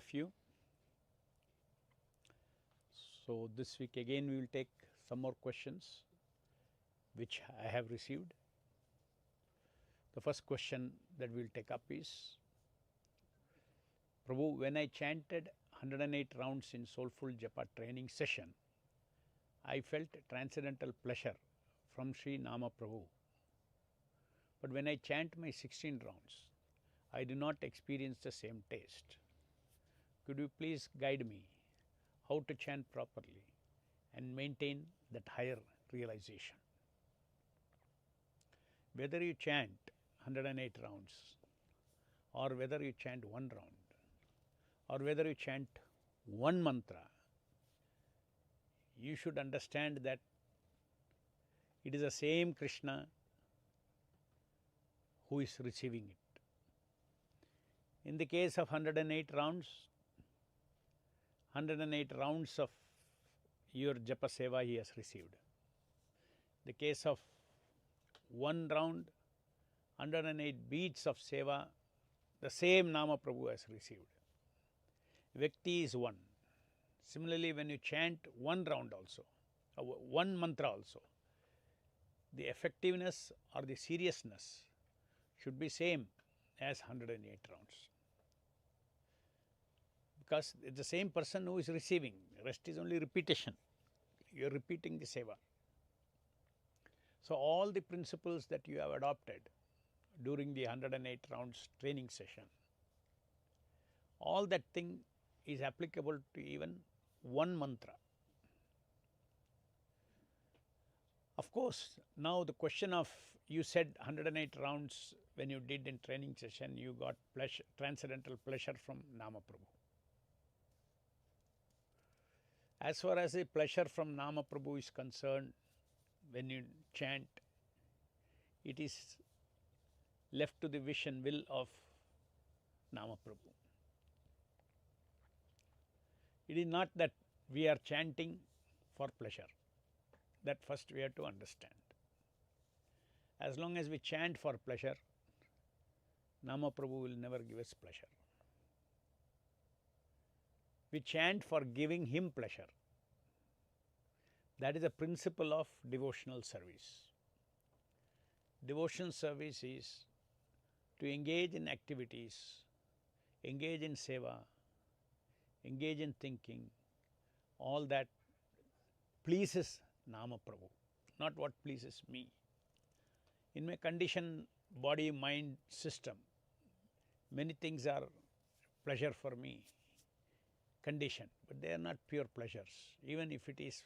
of you. So, this week again we will take some more questions which I have received. The first question that we will take up is, Prabhu, when I chanted 108 rounds in Soulful Japa training session, I felt transcendental pleasure from Sri Nama Prabhu. But when I chant my 16 rounds, I do not experience the same taste. Could you please guide me how to chant properly and maintain that higher realization? Whether you chant 108 rounds, or whether you chant one round, or whether you chant one mantra, you should understand that it is the same Krishna who is receiving it. In the case of 108 rounds, 108 rounds of your Japa Seva he has received. The case of one round, 108 beats of Seva, the same Nama Prabhu has received. Vyakti is one. Similarly, when you chant one round also, one mantra also, the effectiveness or the seriousness should be same as 108 rounds. Because it's the same person who is receiving, the rest is only repetition. You are repeating the seva. So, all the principles that you have adopted during the 108 rounds training session, all that thing is applicable to even one mantra. Of course, now the question of, you said 108 rounds when you did in training session, you got pleasure, transcendental pleasure from Nama Prabhu. As far as the pleasure from Nama Prabhu is concerned, when you chant, it is left to the wish and will of Nama Prabhu. It is not that we are chanting for pleasure. That first we have to understand. As long as we chant for pleasure, Nama Prabhu will never give us pleasure. We chant for giving him pleasure. That is the principle of devotional service. Devotional service is to engage in activities, engage in seva, engage in thinking, all that pleases Nama Prabhu, not what pleases me. In my conditioned body, mind system, many things are pleasure for me, conditioned, but they are not pure pleasures. Even if it is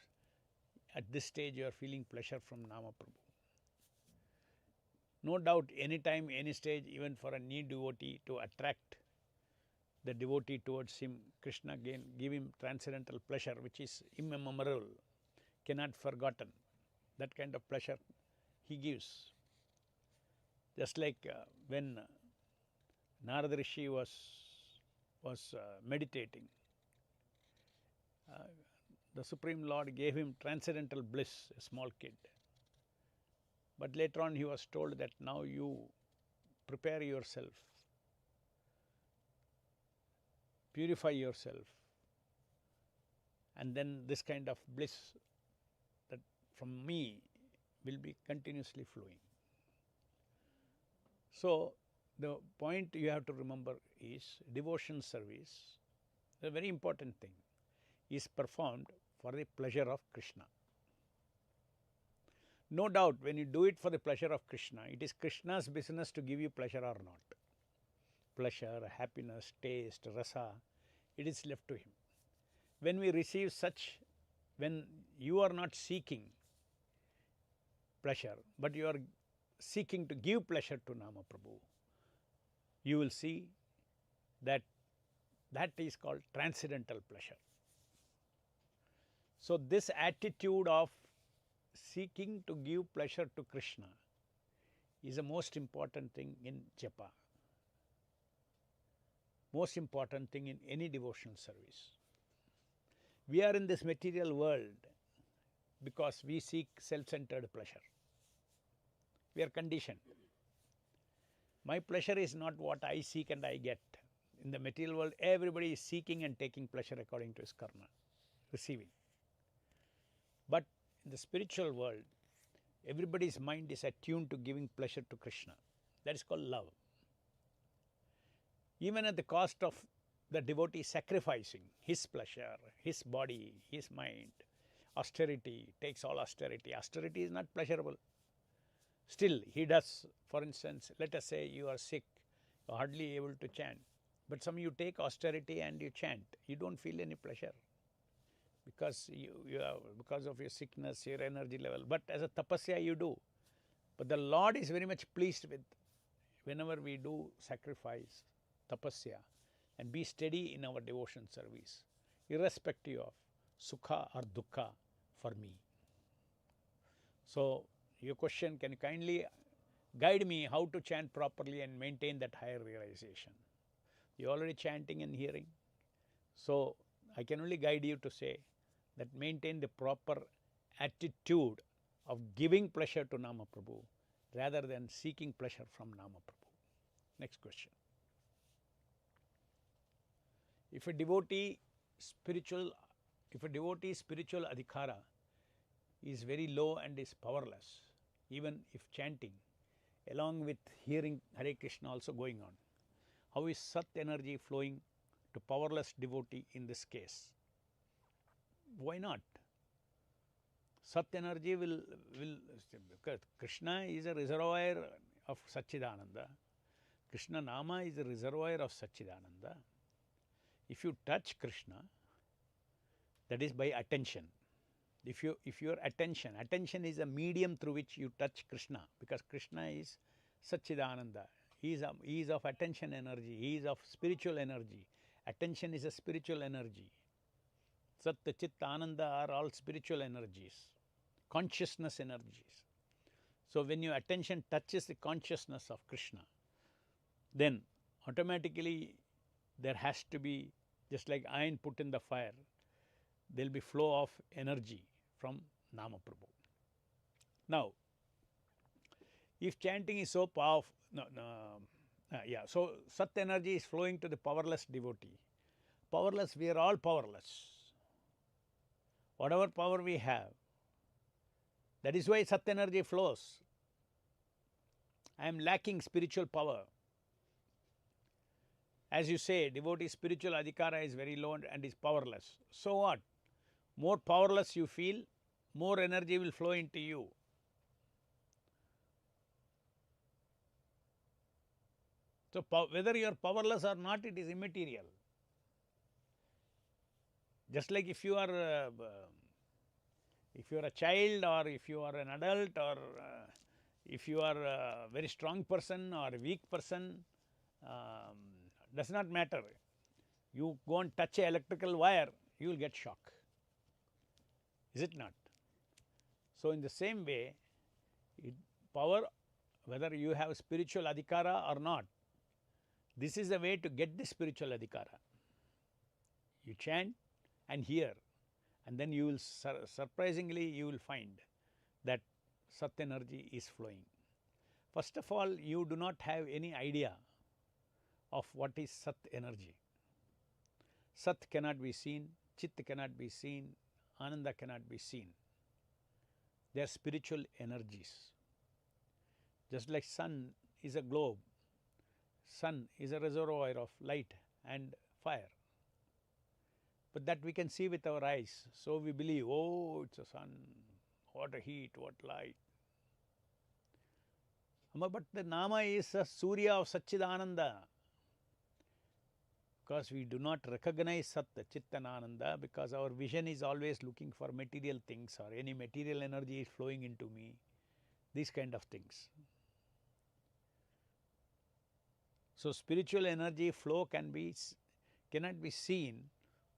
at this stage you are feeling pleasure from Nama Prabhu. No doubt, any time, any stage, even for a new devotee, to attract the devotee towards him, Krishna again give him transcendental pleasure which is immemorable, cannot forgotten. That kind of pleasure he gives. Just like when Narada Rishi was meditating, the Supreme Lord gave him transcendental bliss, a small kid. But later on he was told that now you prepare yourself, purify yourself, and then this kind of bliss that from me will be continuously flowing. So, the point you have to remember is devotion service, a very important thing, is performed for the pleasure of Krishna. No doubt, when you do it for the pleasure of Krishna, it is Krishna's business to give you pleasure or not. Pleasure, happiness, taste, rasa, it is left to him. When we receive such, when you are not seeking pleasure, but you are seeking to give pleasure to Nama Prabhu, you will see that that is called transcendental pleasure. So, this attitude of seeking to give pleasure to Krishna is the most important thing in japa, most important thing in any devotional service. We are in this material world because we seek self-centered pleasure. We are conditioned. My pleasure is not what I seek and I get. In the material world, everybody is seeking and taking pleasure according to his karma, receiving. But in the spiritual world, everybody's mind is attuned to giving pleasure to Krishna. That is called love. Even at the cost of the devotee sacrificing his pleasure, his body, his mind, austerity, takes all austerity. Austerity is not pleasurable. Still, he does. For instance, let us say you are sick, you are hardly able to chant. But some you take austerity and you chant. You don't feel any pleasure because because of your sickness, your energy level. But as a tapasya you do. But the Lord is very much pleased with whenever we do sacrifice, tapasya, and be steady in our devotion service, irrespective of sukha or dukkha for me. So, your question, can you kindly guide me how to chant properly and maintain that higher realization? You are already chanting and hearing. So, I can only guide you to say that maintain the proper attitude of giving pleasure to Nama Prabhu rather than seeking pleasure from Nama Prabhu. Next question. If a devotee's spiritual adhikara is very low and is powerless, even if chanting, along with hearing Hare Krishna also going on, how is Sat energy flowing to powerless devotee in this case? Why not? Sat energy will because Krishna is a reservoir of Satchidananda. Krishna Nama is a reservoir of Satchidananda. If you touch Krishna, that is by attention. If your attention is a medium through which you touch Krishna, because Krishna is Satchidananda. He is of attention energy. He is of spiritual energy. Attention is a spiritual energy. Sat, Chit, Ananda are all spiritual energies, consciousness energies. So when your attention touches the consciousness of Krishna, then automatically there has to be, just like iron put in the fire, there will be flow of energy from Nama Prabhu. Now, if chanting is so powerful, so Sat energy is flowing to the powerless devotee. Powerless, we are all powerless. Whatever power we have, that is why Sat energy flows. I am lacking spiritual power. As you say, devotee spiritual adhikara is very low and is powerless. So what? More powerless you feel, more energy will flow into you. So whether you are powerless or not, it is immaterial. Just like if you are a child, or if you are an adult, or if you are a very strong person or a weak person, does not matter. You go and touch an electrical wire, you will get shock. Is it not? So in the same way, power, whether you have spiritual adhikara or not, this is the way to get the spiritual adhikara. You chant and hear, and then you will surprisingly you will find that Sat energy is flowing. First of all, you do not have any idea of what is Sat energy. Sat cannot be seen, Chit cannot be seen, Ananda cannot be seen. They are spiritual energies. Just like sun is a globe, sun is a reservoir of light and fire. But that we can see with our eyes. So we believe, oh, it's a sun, what a heat, what light. But the Nama is a Surya of Satchidananda. Because we do not recognize Sat, Chit and Ananda, because our vision is always looking for material things, or any material energy is flowing into me, these kind of things. So spiritual energy flow cannot be seen,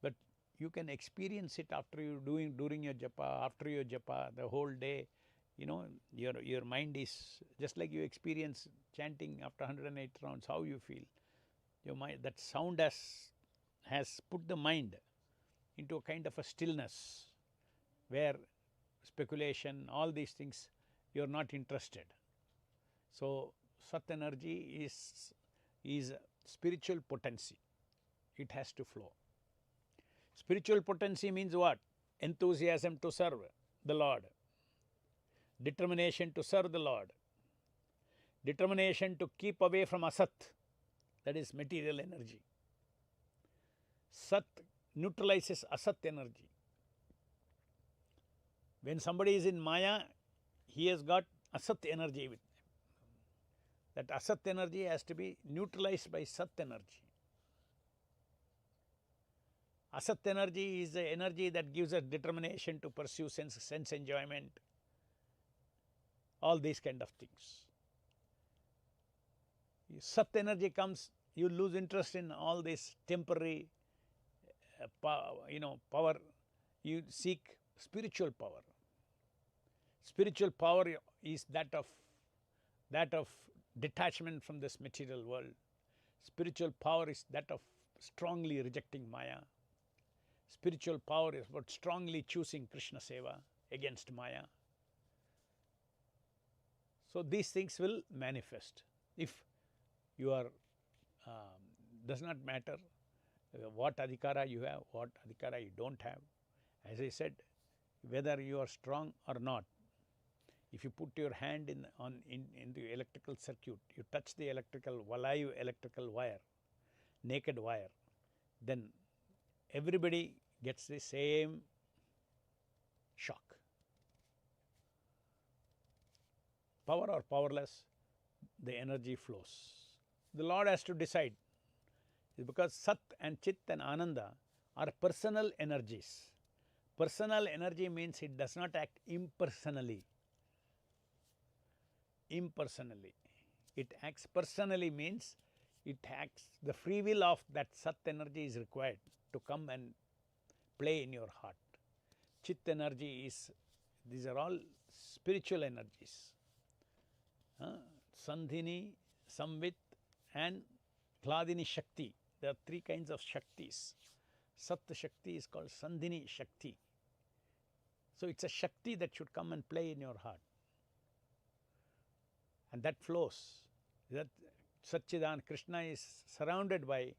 but you can experience it after you during your japa, after your japa, the whole day. Your mind is just like you experience chanting after 108 rounds, how you feel. Your mind, that sound has put the mind into a kind of a stillness where speculation, all these things, you are not interested. So Sat energy is spiritual potency. it has to flow. Spiritual potency means what? Enthusiasm to serve the Lord, determination to serve the Lord, determination to keep away from asat, that is material energy. Sat neutralizes asat energy. When somebody is in Maya, he has got asat energy with him. That asat energy has to be neutralized by sat energy. Asat energy is the energy that gives us determination to pursue sense enjoyment, all these kind of things. Sat energy comes, you lose interest in all this temporary power. You seek spiritual power. Spiritual power is that of detachment from this material world. Spiritual power is that of strongly rejecting Maya. Spiritual power is about strongly choosing Krishna Seva against Maya. So these things will manifest. If you are, does not matter what adhikara you have, what adhikara you don't have. As I said, whether you are strong or not, if you put your hand in the electrical circuit, you touch the live electrical wire, naked wire, then everybody gets the same shock. Power or powerless, the energy flows. The Lord has to decide, because Sat and Chit and Ananda are personal energies. Personal energy means it does not act impersonally. It acts personally means it acts, the free will of that Sat energy is required to come and play in your heart. Chit energy is, these are all spiritual energies. Sandhini, Samvit and Hladini Shakti. There are three kinds of Shaktis. Sat Shakti is called Sandhini Shakti. So it's a Shakti that should come and play in your heart. And that flows. That Satchidan, Krishna is surrounded by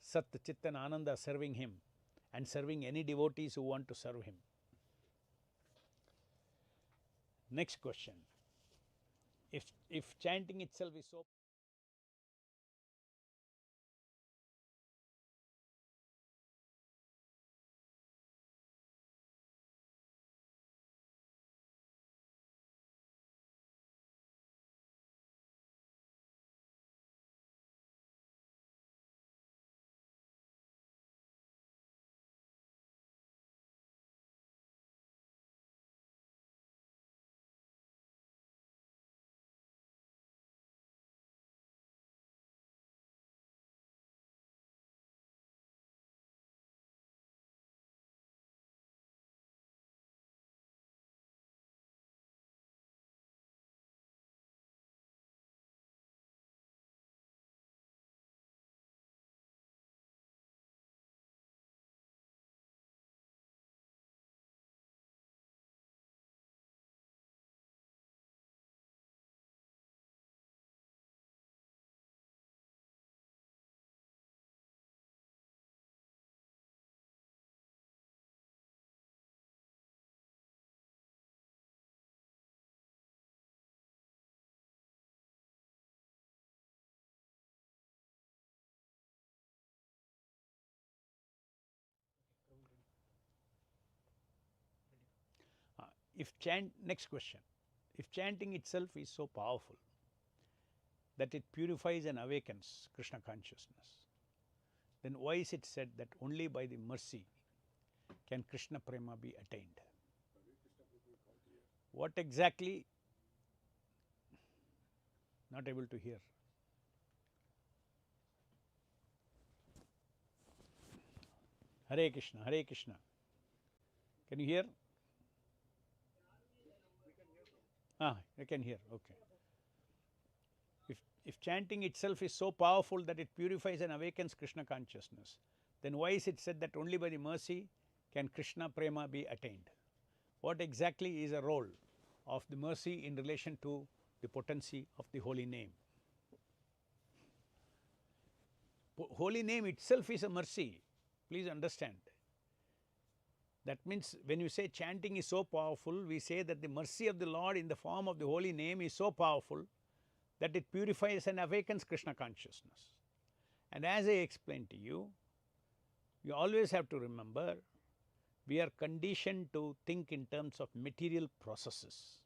Sat, Chit and Ananda serving him and serving any devotees who want to serve him. Next question. If chanting itself is so next question. If chanting itself is so powerful that it purifies and awakens Krishna consciousness, then why is it said that only by the mercy can Krishna Prema be attained? What exactly? Not able to hear. Hare Krishna, Hare Krishna. Can you hear? I can hear. Okay. If chanting itself is so powerful that it purifies and awakens Krishna consciousness, then why is it said that only by the mercy can Krishna Prema be attained? What exactly is the role of the mercy in relation to the potency of the holy name? holy name itself is a mercy. Please understand. That means when you say chanting is so powerful, we say that the mercy of the Lord in the form of the holy name is so powerful that it purifies and awakens Krishna consciousness. And as I explained to you, you always have to remember, we are conditioned to think in terms of material processes.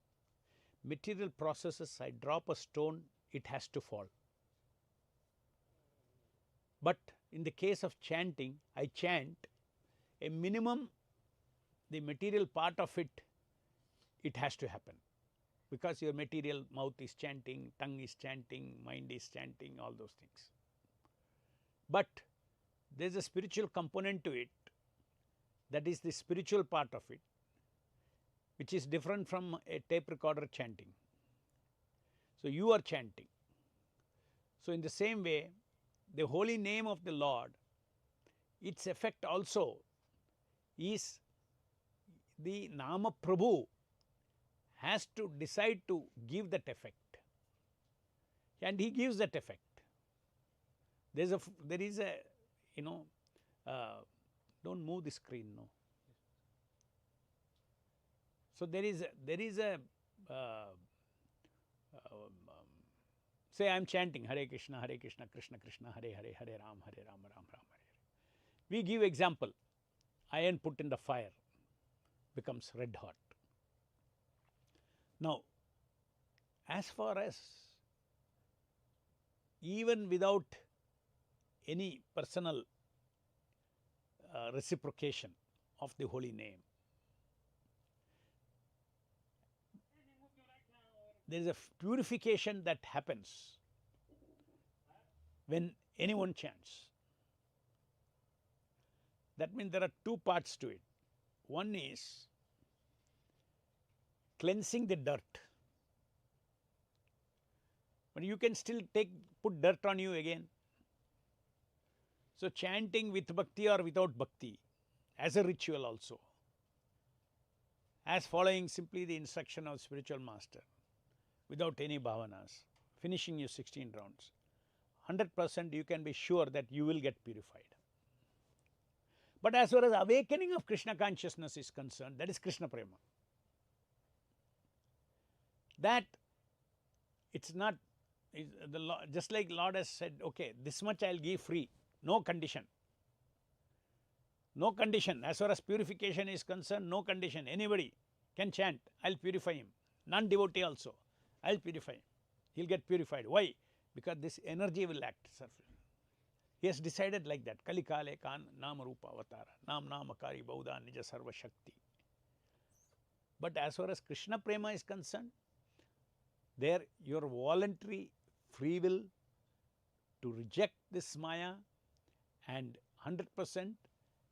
Material processes, I drop a stone, it has to fall. But in the case of chanting, I chant, a minimum, the material part of it, it has to happen. Because your material mouth is chanting, tongue is chanting, mind is chanting, all those things. But there is a spiritual component to it, that is the spiritual part of it, which is different from a tape recorder chanting. So you are chanting. So in the same way, the holy name of the Lord, its effect also is the Nama Prabhu has to decide to give that effect, and he gives that effect. There is a don't move the screen, no. So there is a say I am chanting Hare Krishna, Krishna Krishna, Hare Hare, Hare Ram, Ram Ram, Hare. We give example, iron put in the fire becomes red hot. Now, as far as even without any personal reciprocation of the holy name, there is a purification that happens when anyone chants. That means there are two parts to it. One is cleansing the dirt. But you can still put dirt on you again. So chanting with bhakti or without bhakti, as a ritual also, as following simply the instruction of spiritual master, without any bhavanas, finishing your 16 rounds, 100% you can be sure that you will get purified. But as far as awakening of Krishna consciousness is concerned, that is Krishna Prema. That it's not, just like Lord has said, okay, this much I will give free, no condition. No condition. As far as purification is concerned, no condition. Anybody can chant, I will purify him. Non-devotee also, I will purify him. He will get purified. Why? Because this energy will act. He has decided like that. Kali Kale Kan Nama Rupa Avatara. Nam Namakari Bauda Nija Sarva Shakti. But as far as Krishna Prema is concerned, there your voluntary free will to reject this Maya and 100%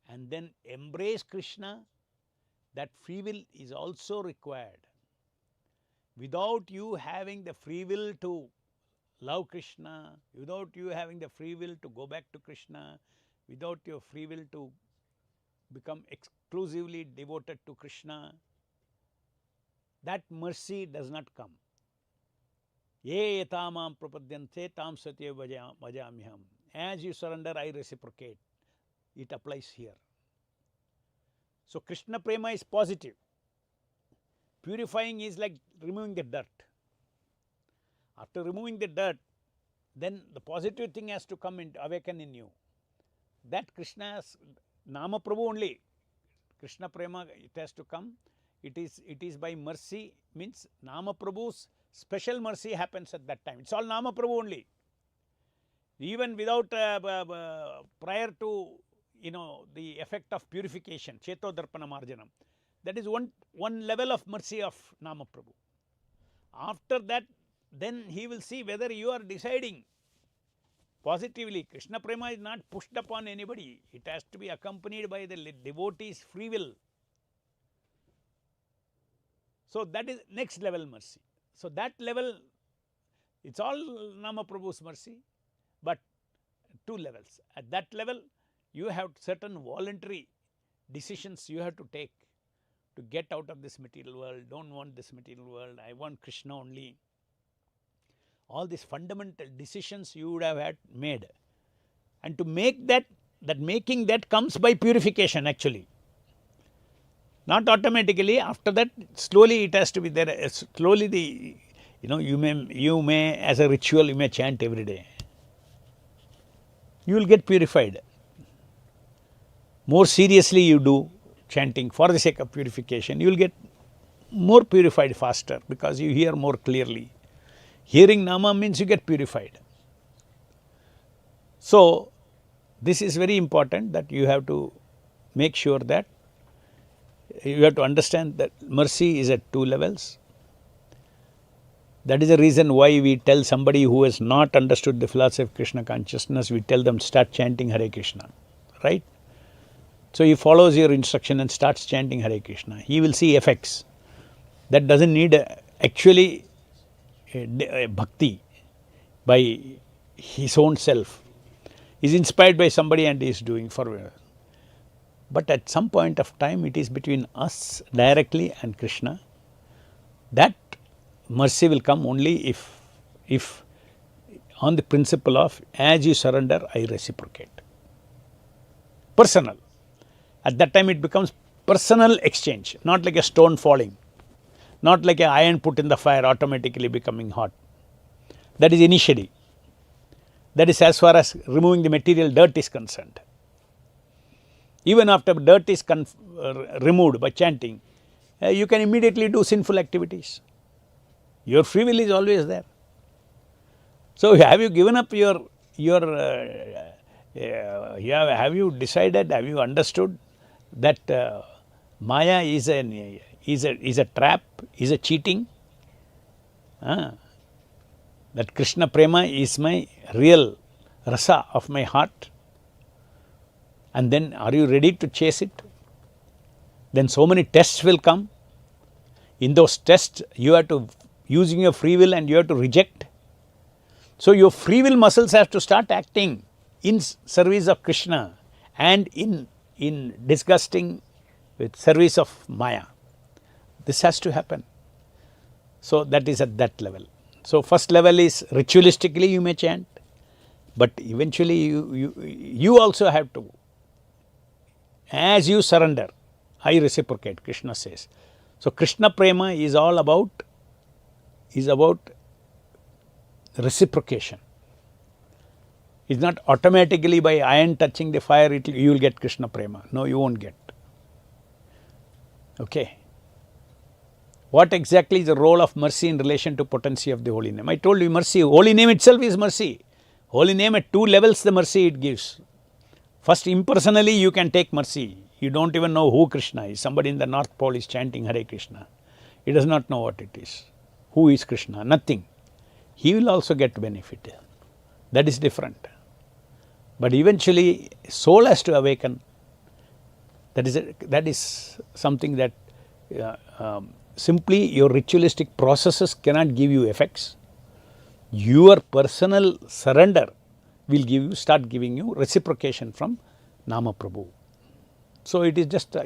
and then embrace Krishna, that free will is also required. Without you having the free will to love Krishna, without you having the free will to go back to Krishna, without your free will to become exclusively devoted to Krishna, that mercy does not come. Ye yatamam prapadyante tam satya vajamiham. As you surrender, I reciprocate. It applies here. So Krishna Prema is positive. Purifying is like removing the dirt. After removing the dirt, then the positive thing has to come and awaken in you. That Krishna's Nama Prabhu only. Krishna Prema, it has to come. It is by mercy, means Nama Prabhu's special mercy happens at that time. It's all Nama Prabhu only. Even without prior to the effect of purification, Cheto Darpana Marjanam. That is one level of mercy of Nama Prabhu. After that, then he will see whether you are deciding positively. Krishna Prema is not pushed upon anybody. It has to be accompanied by the devotee's free will. So that is next level mercy. So that level, it's all Nama Prabhu's mercy, but two levels. At that level, you have certain voluntary decisions you have to take to get out of this material world. Don't want this material world. I want Krishna only. All these fundamental decisions you would have had made. And to make that making that comes by purification actually. Not automatically, after that slowly it has to be there, slowly the, you may as a ritual you may chant every day. You will get purified. More seriously you do chanting for the sake of purification, you will get more purified faster because you hear more clearly. Hearing Nama means you get purified. So, this is very important that you have to make sure that you have to understand that mercy is at two levels. That is the reason why we tell somebody who has not understood the philosophy of Krishna consciousness, we tell them start chanting Hare Krishna, right? So, he follows your instruction and starts chanting Hare Krishna. He will see effects. That doesn't need actually a bhakti by his own self. He is inspired by somebody and he is doing for. But at some point of time it is between us directly and Krishna. That mercy will come only if on the principle of as you surrender I reciprocate. Personal. At that time it becomes personal exchange, not like a stone falling. Not like an iron put in the fire automatically becoming hot. That is initially. That is as far as removing the material dirt is concerned. Even after dirt is removed by chanting, you can immediately do sinful activities. Your free will is always there. So, have you given up your have you decided, have you understood that Maya is a trap, is a cheating? That Krishna Prema is my real rasa of my heart. And then are you ready to chase it? Then so many tests will come. In those tests you have to, using your free will and you have to reject. So, your free will muscles have to start acting in service of Krishna and in disgusting with service of Maya. This has to happen. So, that is at that level. So, first level is ritualistically you may chant, but eventually you also have to, as you surrender, I reciprocate, Krishna says. So, Krishna Prema is all about reciprocation. It's not automatically by iron touching the fire you will get Krishna Prema. No, you won't get. Okay. What exactly is the role of mercy in relation to potency of the holy name? I told you mercy, holy name itself is mercy. Holy name at two levels the mercy it gives. First, impersonally you can take mercy. You don't even know who Krishna is. Somebody in the North Pole is chanting Hare Krishna. He does not know what it is. Who is Krishna? Nothing. He will also get benefit. That is different. But eventually soul has to awaken. That is something that simply your ritualistic processes cannot give you effects. Your personal surrender will start giving you reciprocation from Nama Prabhu. So, it is just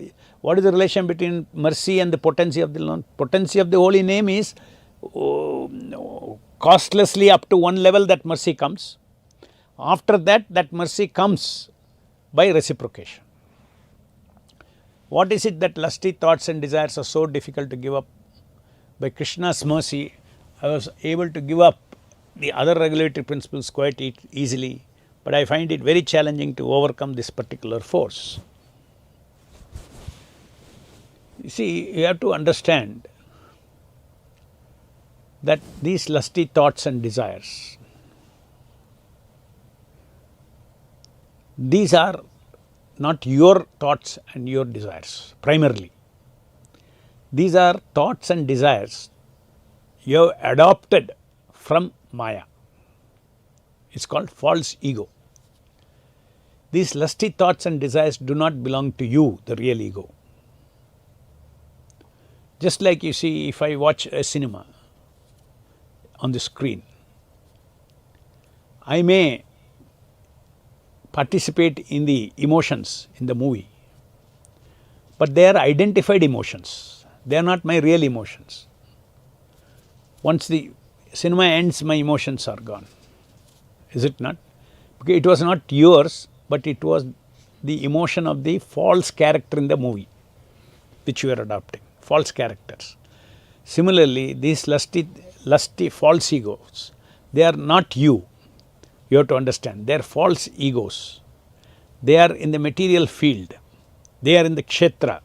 what is the relation between mercy and the potency of the Lord? Potency of the holy name is costlessly up to one level that mercy comes. After that, that mercy comes by reciprocation. What is it that lusty thoughts and desires are so difficult to give up? By Krishna's mercy, I was able to give up the other regulatory principles quite easily, but I find it very challenging to overcome this particular force. You see, you have to understand that these lusty thoughts and desires, these are not your thoughts and your desires primarily. These are thoughts and desires you have adopted from Maya. It's called false ego. These lusty thoughts and desires do not belong to you, the real ego. Just like you see, if I watch a cinema on the screen, I may participate in the emotions in the movie, but they are identified emotions. They are not my real emotions. Once the cinema ends, my emotions are gone. Is it not? Okay, it was not yours, but it was the emotion of the false character in the movie which you are adopting, false characters. Similarly, these lusty false egos, they are not you. You have to understand, they are false egos. They are in the material field. They are in the kshetra.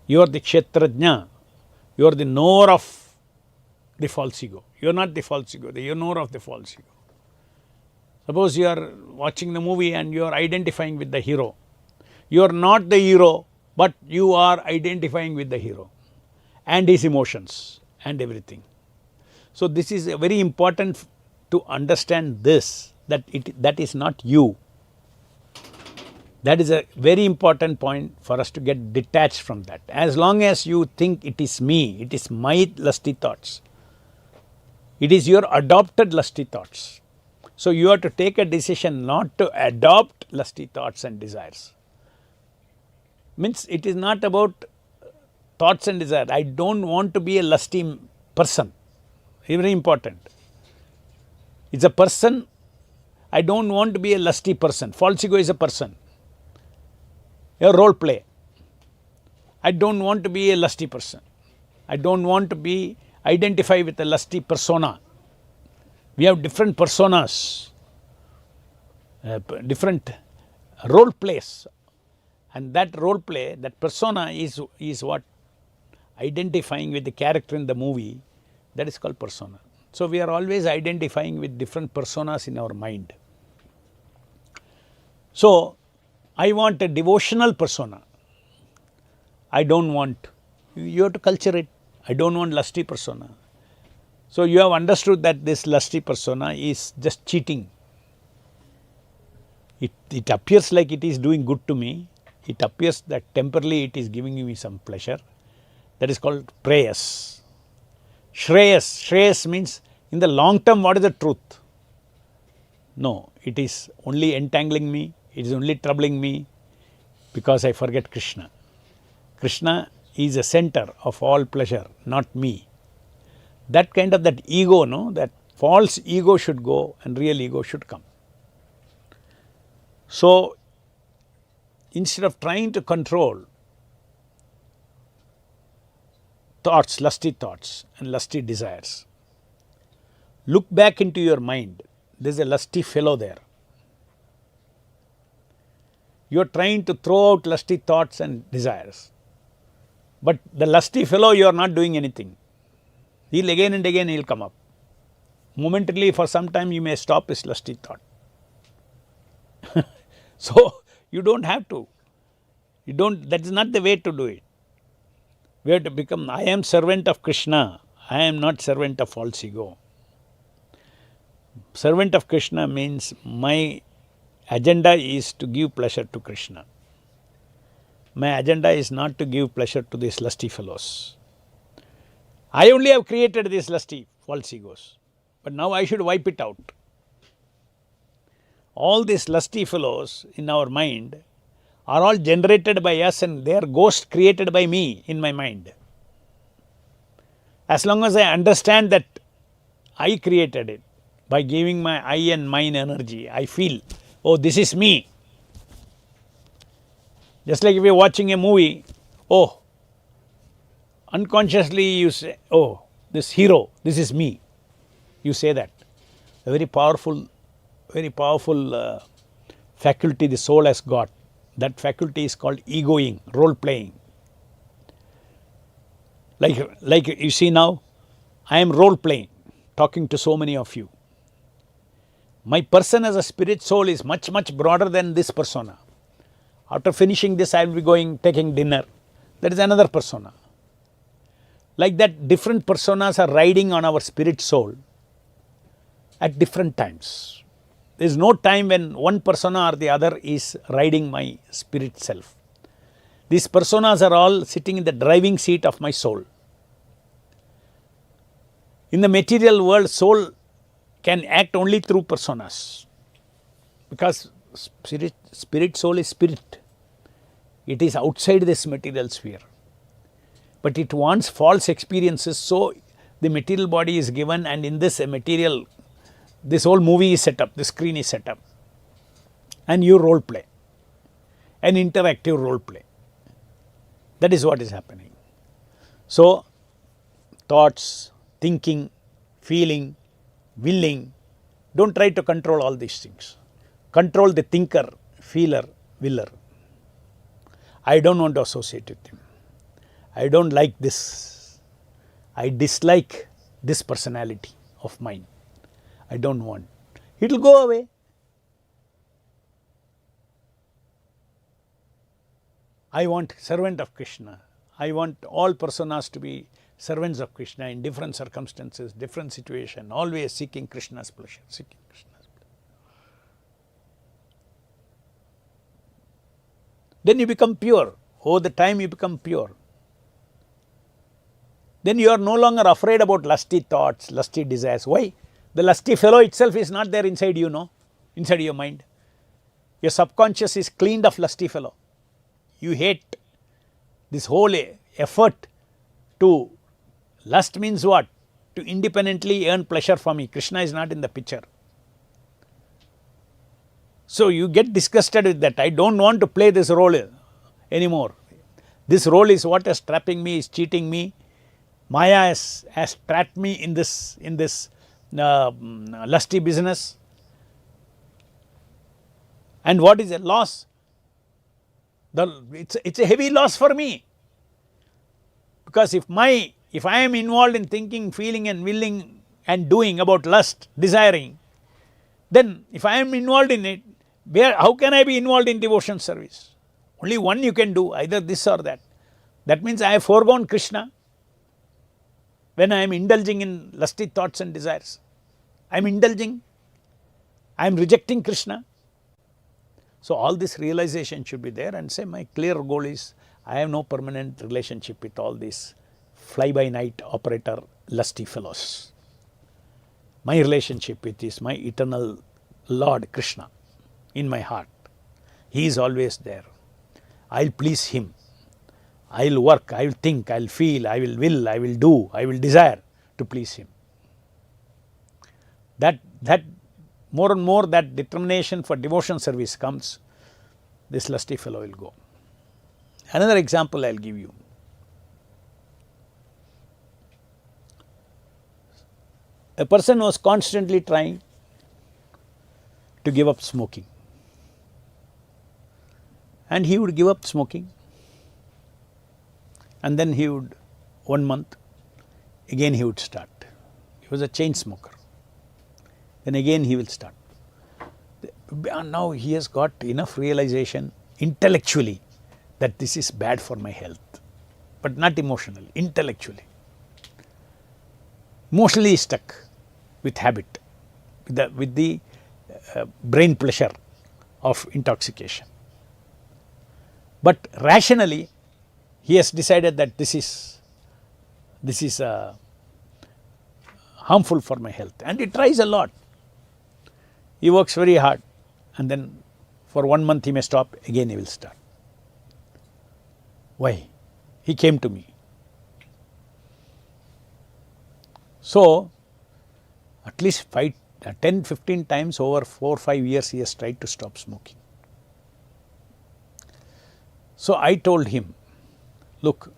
You are the kshetrajna. You are the knower of the false ego. You are not the false ego, you are knower of the false ego. Suppose you are watching the movie and you are identifying with the hero. You are not the hero, but you are identifying with the hero and his emotions and everything. So, this is very important to understand this, that that is not you. That is a very important point for us to get detached from that. As long as you think it is me, it is my lusty thoughts, it is your adopted lusty thoughts. So, you have to take a decision not to adopt lusty thoughts and desires. Means it is not about thoughts and desires. I don't want to be a lusty person. Very important. It's a person. I don't want to be a lusty person. False ego is a person. A role play. I don't want to be a lusty person. I don't want to be identified with a lusty persona. We have different personas, different role plays, and that role play, that persona is what identifying with the character in the movie, that is called persona. So, we are always identifying with different personas in our mind. So, I want a devotional persona. I don't want, you have to culture it. I don't want lusty persona. So, you have understood that this lusty persona is just cheating. It appears like it is doing good to me. It appears that temporarily it is giving me some pleasure. That is called prayas. Shreyas. Shreyas means in the long term what is the truth? No, it is only entangling me. It is only troubling me because I forget Krishna. Krishna is the center of all pleasure, not me. That kind of that ego, no, that false ego should go and real ego should come. So, instead of trying to control thoughts, lusty thoughts and lusty desires, look back into your mind. There is a lusty fellow there. You are trying to throw out lusty thoughts and desires, but the lusty fellow, you are not doing anything. He'll again and again he'll come up. Momentarily for some time you may stop his lusty thought. So, you don't have to. You don't, that is not the way to do it. We have to become, I am servant of Krishna. I am not servant of false ego. Servant of Krishna means my agenda is to give pleasure to Krishna. My agenda is not to give pleasure to these lusty fellows. I only have created these lusty false egos, but now I should wipe it out. All these lusty fellows in our mind are all generated by us and they are ghosts created by me in my mind. As long as I understand that I created it by giving my I and mine energy, I feel, oh, this is me. Just like if you are watching a movie, oh, unconsciously you say, oh, this hero, this is me. You say that. A very powerful faculty the soul has got. That faculty is called egoing, role playing. Like you see now, I am role playing, talking to so many of you. My person as a spirit soul is much broader than this persona. After finishing this, I will be going, taking dinner. That is another persona. Like that, different personas are riding on our spirit soul at different times. There is no time when one persona or the other is riding my spirit self. These personas are all sitting in the driving seat of my soul. In the material world, soul can act only through personas, because spirit soul is spirit. It is outside this material sphere, but it wants false experiences. So, the material body is given, and in this material, this whole movie is set up, the screen is set up. and you role play, an interactive role play. That is what is happening. So, thoughts, thinking, feeling, willing, don't try to control all these things. Control the thinker, feeler, willer. I don't want to associate with him. I don't like this. I dislike this personality of mine. I don't want. It will go away. I want servant of Krishna. I want all personas to be servants of Krishna in different circumstances, different situation, always seeking Krishna's pleasure, seeking Krishna's pleasure. Then you become pure. Over the time you become pure. Then you are no longer afraid about lusty thoughts, lusty desires. Why? The lusty fellow itself is not there inside you, no? Inside your mind. Your subconscious is cleaned of lusty fellow. You hate this whole effort to, lust means what? To independently earn pleasure for me. Krishna is not in the picture. So you get disgusted with that. I don't want to play this role anymore. This role is what is trapping me, is cheating me. Maya has trapped me in this lusty business. And what is a loss? It's a heavy loss for me. Because if I am involved in thinking, feeling and willing and doing about lust, desiring, then if I am involved in it, how can I be involved in devotion service? Only one you can do, either this or that. That means I have foregone Krishna when I am indulging in lusty thoughts and desires. I am indulging, I am rejecting Krishna. So all this realization should be there, and say my clear goal is I have no permanent relationship with all these fly-by-night operator lusty fellows. My relationship with is my eternal Lord Krishna in my heart. He is always there. I will please Him. I will work, I will think, I will feel, I will do, I will desire to please Him. That more and more that determination for devotion service comes, this lusty fellow will go. Another example I will give you. A person was constantly trying to give up smoking, and he would give up smoking, and then he would, 1 month, again he would start. He was a chain smoker. Then again he will start. And now he has got enough realization intellectually that this is bad for my health, but not emotionally, intellectually. Emotionally stuck with habit, with the brain pleasure of intoxication. But rationally, he has decided that this is harmful for my health, and he tries a lot. He works very hard, and then for 1 month he may stop, again he will start. Why? He came to me. So, at least 10-15 times over 4-5 years he has tried to stop smoking. So, I told him, look,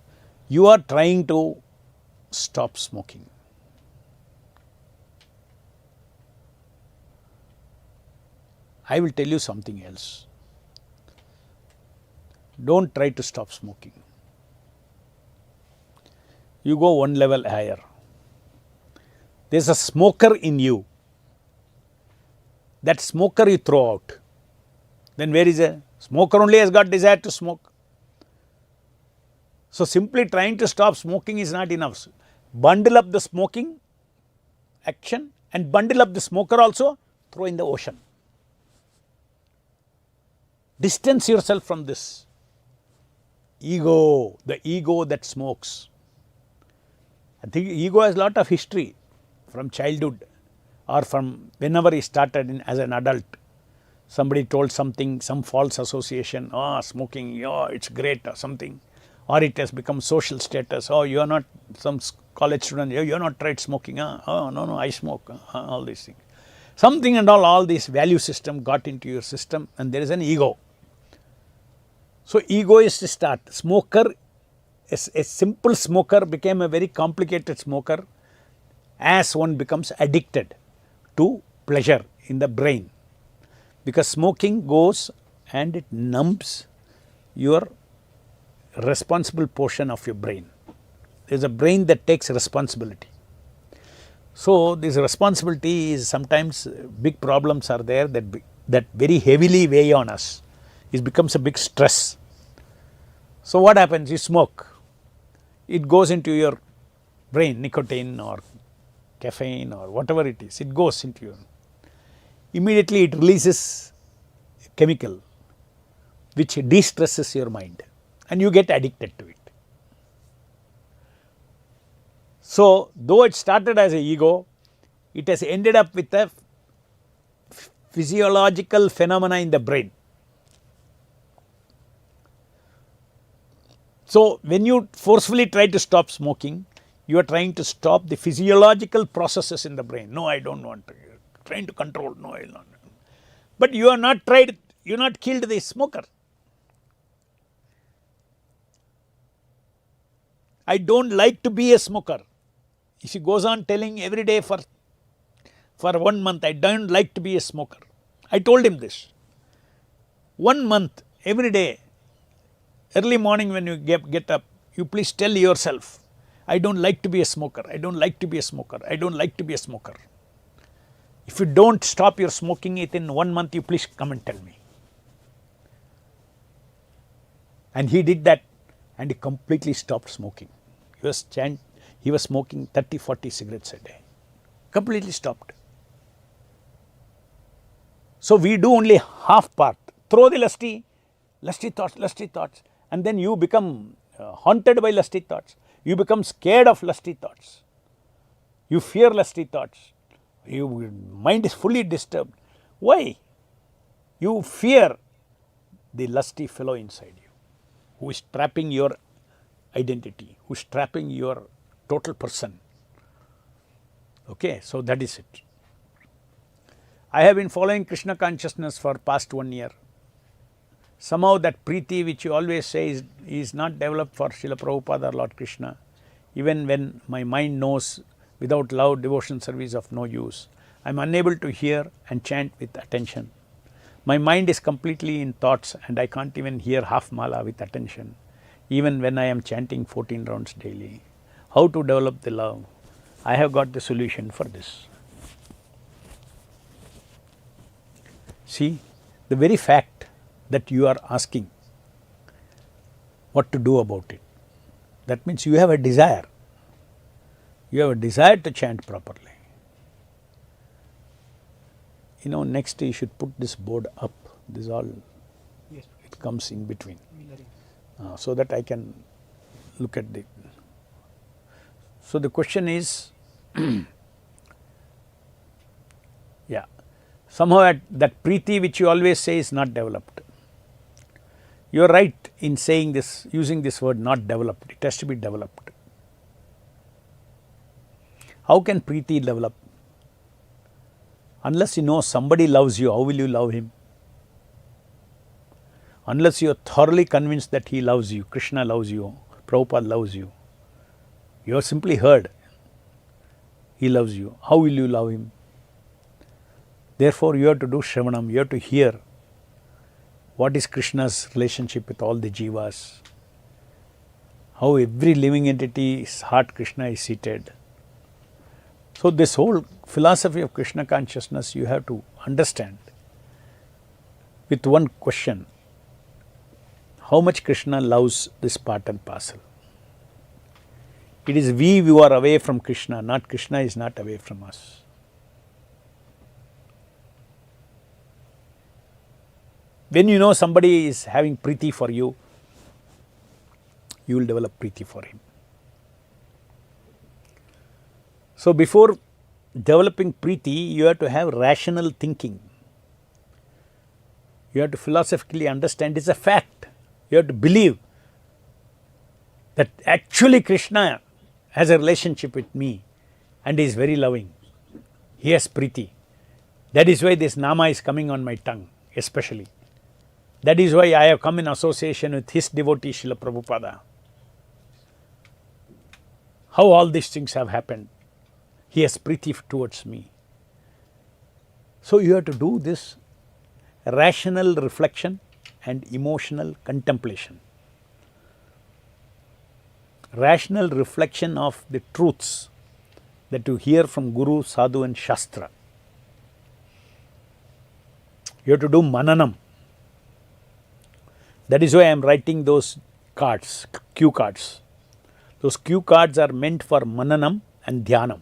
you are trying to stop smoking. I will tell you something else. Don't try to stop smoking. You go one level higher. There is a smoker in you. That smoker you throw out. Then where is a smoker only has got desire to smoke. So simply trying to stop smoking is not enough. Bundle up the smoking action and bundle up the smoker also, throw in the ocean. Distance yourself from this ego, the ego that smokes. I think ego has a lot of history from childhood or from whenever he started as an adult. Somebody told something, some false association, smoking, it's great or something. Or it has become social status, you are not some college student, you are not tried smoking, no, I smoke, all these things. something and all these value system got into your system, and there is an ego. So ego is to start. Smoker, a simple smoker became a very complicated smoker as one becomes addicted to pleasure in the brain, because smoking goes and it numbs your responsible portion of your brain. There is a brain that takes responsibility. So this responsibility is sometimes big problems are there that very heavily weigh on us. It becomes a big stress. So what happens? You smoke. It goes into your brain, nicotine or caffeine or whatever it is. It goes into your. Immediately it releases a chemical which de-stresses your mind, and you get addicted to it. So though it started as an ego, it has ended up with a physiological phenomena in the brain. So when you forcefully try to stop smoking, you are trying to stop the physiological processes in the brain. No, I don't want to. Trying to control. No, I will not. But you are not tried. You are not killed the smoker. I don't like to be a smoker. If he goes on telling every day for 1 month, I don't like to be a smoker. I told him this. 1 month, every day, early morning when you get up, you please tell yourself, I don't like to be a smoker. I don't like to be a smoker. I don't like to be a smoker. If you don't stop your smoking within 1 month, you please come and tell me. And he did that, and he completely stopped smoking. He was smoking 30-40 cigarettes a day. Completely stopped. So we do only half part. Throw the lusty thoughts, and then you become haunted by lusty thoughts. You become scared of lusty thoughts. You fear lusty thoughts. Your mind is fully disturbed. Why? You fear the lusty fellow inside you, who is trapping your identity, who is trapping your total person. Okay, so that is it. I have been following Krishna consciousness for past 1 year. Somehow that preeti which you always say is not developed for Srila Prabhupada or Lord Krishna. Even when my mind knows without love, devotion, service of no use, I am unable to hear and chant with attention. My mind is completely in thoughts, and I can't even hear half mala with attention, even when I am chanting 14 rounds daily. How to develop the love? I have got the solution for this. See, the very fact that you are asking what to do about it, that means you have a desire. You have a desire to chant properly. You know, next you should put this board up. This all, yes, it comes in between, so that I can look at the. So the question is, yeah, somehow that preeti which you always say is not developed. You are right in saying this, using this word not developed. It has to be developed. How can preeti develop? Unless you know somebody loves you, how will you love him? Unless you are thoroughly convinced that he loves you, Krishna loves you, Prabhupada loves you. You have simply heard he loves you. How will you love him? Therefore, you have to do Shravanam, you have to hear what is Krishna's relationship with all the jivas, how every living entity's heart Krishna is seated. So this whole philosophy of Krishna consciousness you have to understand with one question: how much Krishna loves this part and parcel. It is we who are away from Krishna, not Krishna is not away from us. When you know somebody is having preeti for you, you will develop preeti for him. So before developing preeti, you have to have rational thinking. You have to philosophically understand it's a fact. You have to believe that actually Krishna has a relationship with me and is very loving. He has preeti. That is why this Nama is coming on my tongue, especially. That is why I have come in association with his devotee Srila Prabhupada. How all these things have happened. He has priti towards me. So you have to do this rational reflection and emotional contemplation. Rational reflection of the truths that you hear from Guru, Sadhu and Shastra. You have to do mananam. That is why I am writing those cards, cue cards. Those cue cards are meant for mananam and dhyanam.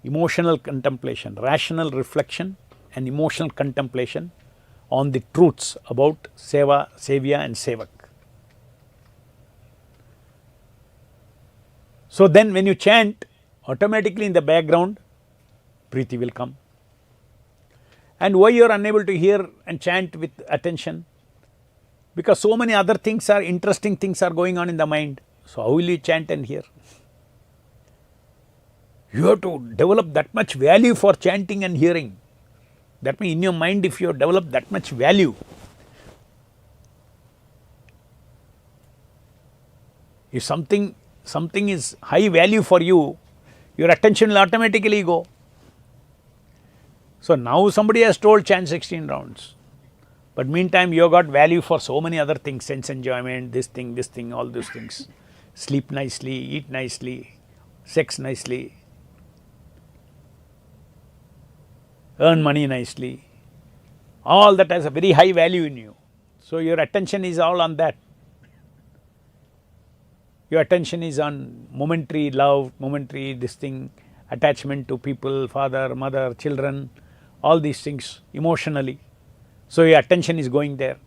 Emotional contemplation, rational reflection and emotional contemplation on the truths about seva, sevya and sevak. So then when you chant, automatically in the background, priti will come. And why you are unable to hear and chant with attention? Because so many other things are, interesting things are going on in the mind. So how will you chant and hear? You have to develop that much value for chanting and hearing. That means in your mind, if you have developed that much value, if something is high value for you, your attention will automatically go. So now somebody has told chant 16 rounds. But meantime, you have got value for so many other things, sense enjoyment, this thing, all those things. Sleep nicely, eat nicely, sex nicely, earn money nicely. All that has a very high value in you. So your attention is all on that. Your attention is on momentary love, momentary this thing, attachment to people, father, mother, children, all these things emotionally. So your attention is going there.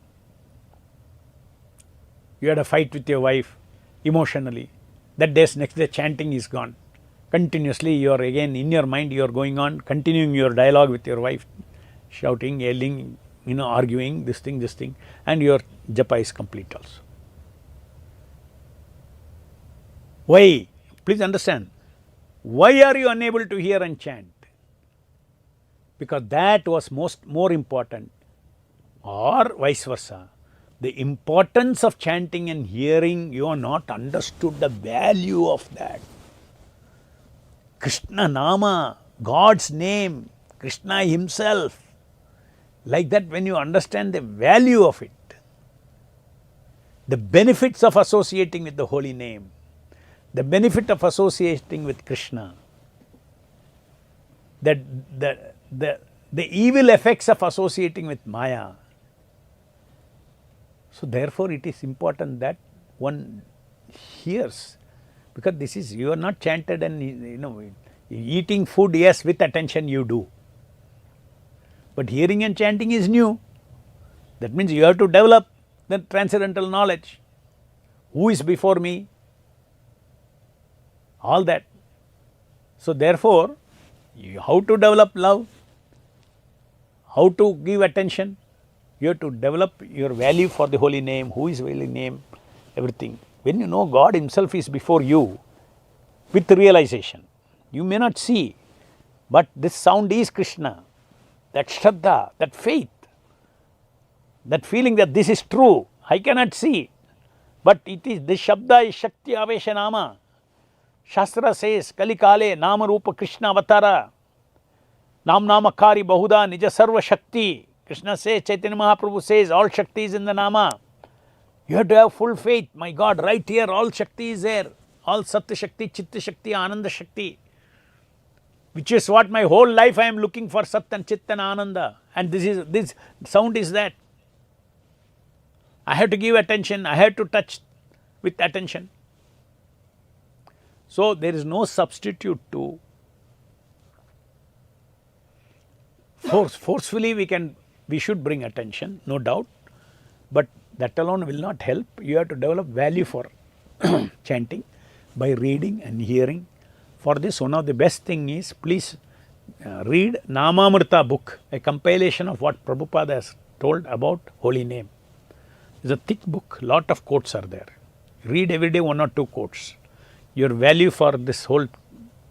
You had a fight with your wife emotionally. That day's next day chanting is gone. Continuously you are again in your mind, you are going on, continuing your dialogue with your wife, shouting, yelling, arguing, this thing, and your japa is complete also. Why? Please understand. Why are you unable to hear and chant? Because that was more important. Or vice versa. The importance of chanting and hearing, you are not understood the value of that. Krishna Nama, God's name, Krishna himself. Like that, when you understand the value of it, the benefits of associating with the holy name, the benefit of associating with Krishna, that the evil effects of associating with Maya. So therefore it is important that one hears, because this is, you are not chanted and eating food, yes, with attention you do. But hearing and chanting is new. That means you have to develop the transcendental knowledge. Who is before me? All that. So therefore, how to develop love? How to give attention? You have to develop your value for the holy name, who is holy name, everything. When you know God himself is before you with realization, you may not see, but this sound is Krishna, that Shraddha, that faith, that feeling that this is true, I cannot see, but it is, this Shabda is Shakti Avesha Nama. Shastra says, Kali Kale, Nama Rupa Krishna Avatara, Nam Namakari Bahuda Nija Sarva Shakti. Krishna says, Chaitanya Mahaprabhu says, all Shakti is in the Nama. You have to have full faith. My God, right here, all Shakti is there. All Satya Shakti, Chitta Shakti, Ananda Shakti. Which is what my whole life I am looking for, Sat and Chit and Ananda. And this sound is that. I have to give attention, I have to touch with attention. So there is no substitute to forcefully we should bring attention, no doubt, but that alone will not help. You have to develop value for chanting by reading and hearing. For this, one of the best thing is, please read Namamrita book, a compilation of what Prabhupada has told about holy name. It's a thick book, lot of quotes are there. Read every day 1 or 2 quotes. Your value for this whole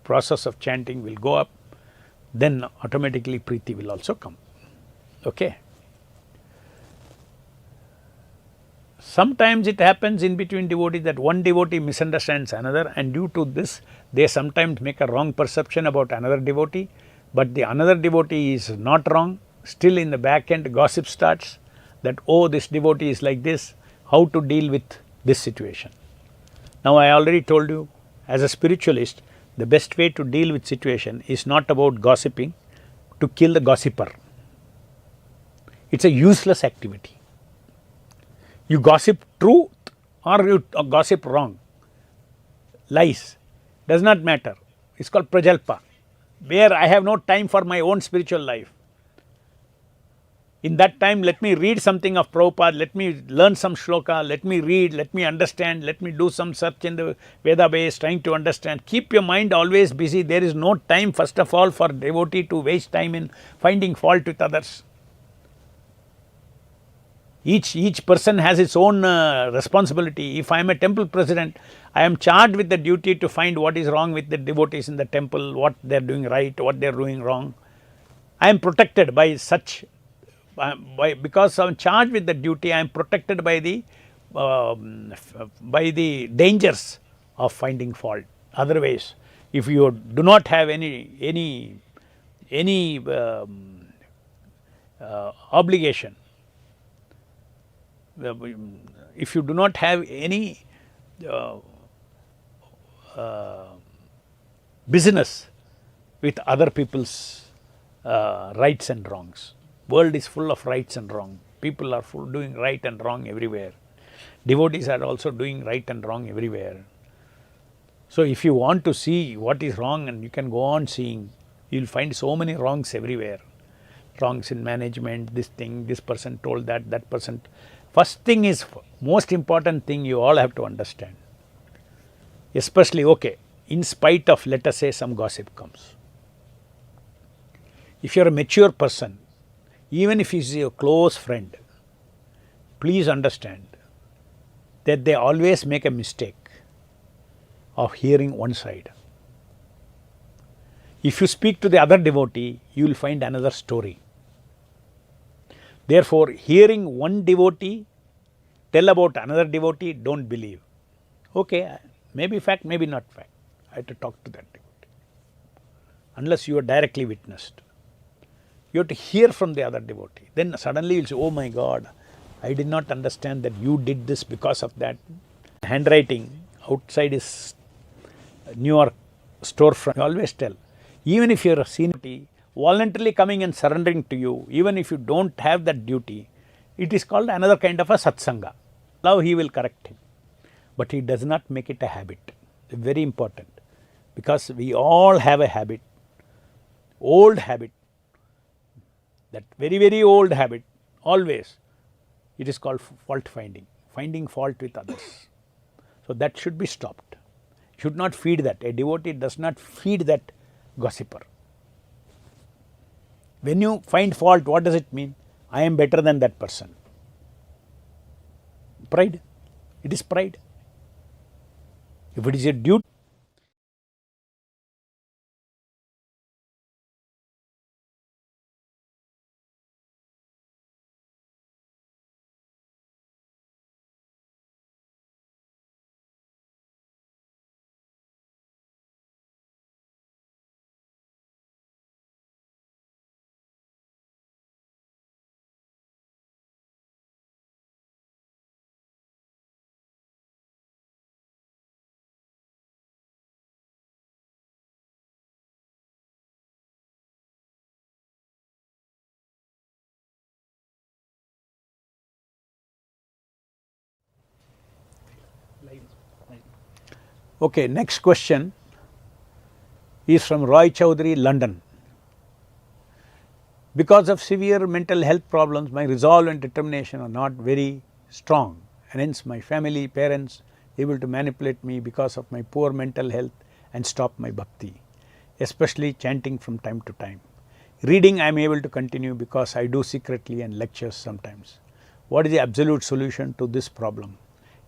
process of chanting will go up. then automatically Preeti will also come. Okay. Sometimes it happens in between devotees that one devotee misunderstands another, and due to this they sometimes make a wrong perception about another devotee, but the another devotee is not wrong. Still in the back end gossip starts that, oh, this devotee is like this, how to deal with this situation. Now I already told you, as a spiritualist, the best way to deal with situation is not about gossiping to kill the gossiper. It's a useless activity. You gossip truth or you gossip wrong, lies, does not matter. It's called prajalpa, where I have no time for my own spiritual life. In that time, let me read something of Prabhupada, let me learn some shloka, let me read, let me understand, let me do some search in the Veda base, trying to understand. Keep your mind always busy. There is no time, first of all, for devotee to waste time in finding fault with others. Each person has its own responsibility. If I am a temple president, I am charged with the duty to find what is wrong with the devotees in the temple, what they are doing right, what they are doing wrong. I am protected by such, because I am charged with the duty, I am protected by the dangers of finding fault. Otherwise, if you do not have any obligation, if you do not have any business with other people's rights and wrongs. World is full of rights and wrong. People are doing right and wrong everywhere. Devotees are also doing right and wrong everywhere. So if you want to see what is wrong, and you can go on seeing, you will find so many wrongs everywhere. Wrongs in management, this thing, this person told that, that person. First thing is, most important thing you all have to understand. Especially, okay, in spite of, let us say, some gossip comes. If you are a mature person, even if he is your close friend, please understand that they always make a mistake of hearing one side. If you speak to the other devotee, you will find another story. Therefore, hearing one devotee tell about another devotee, don't believe. Okay, maybe fact, maybe not fact. I have to talk to that devotee. Unless you are directly witnessed. You have to hear from the other devotee. Then suddenly you will say, oh my God, I did not understand that you did this because of that. Handwriting outside is New York storefront. I always tell, even if you are a senior devotee, voluntarily coming and surrendering to you, even if you don't have that duty, it is called another kind of a satsanga. Now he will correct him. But he does not make it a habit. Very important. Because we all have a habit, old habit, that very, very old habit, always. It is called fault finding, finding fault with others. So that should be stopped. Should not feed that. A devotee does not feed that gossiper. When you find fault, what does it mean? I am better than that person. Pride. It is pride. If it is a duty, okay, next question is from Roy Chowdhury, London. Because of severe mental health problems, my resolve and determination are not very strong, and hence my family, parents, able to manipulate me because of my poor mental health and stop my bhakti, especially chanting from time to time. Reading I am able to continue because I do secretly and lectures sometimes. What is the absolute solution to this problem?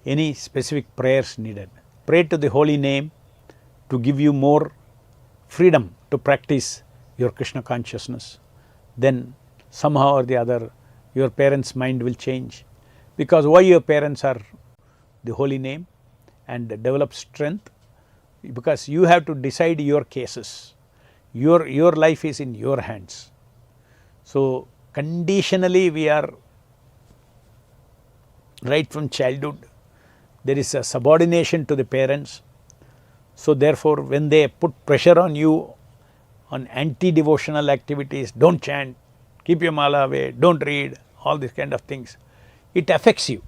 Any specific prayers needed? Pray to the holy name to give you more freedom to practice your Krishna consciousness, then somehow or the other your parents' mind will change. Because why your parents are the holy name and develop strength? Because you have to decide your cases. Your life is in your hands. So conditionally we are, right from childhood, there is a subordination to the parents. So therefore, when they put pressure on you on anti-devotional activities, don't chant, keep your mala away, don't read, all these kind of things, it affects you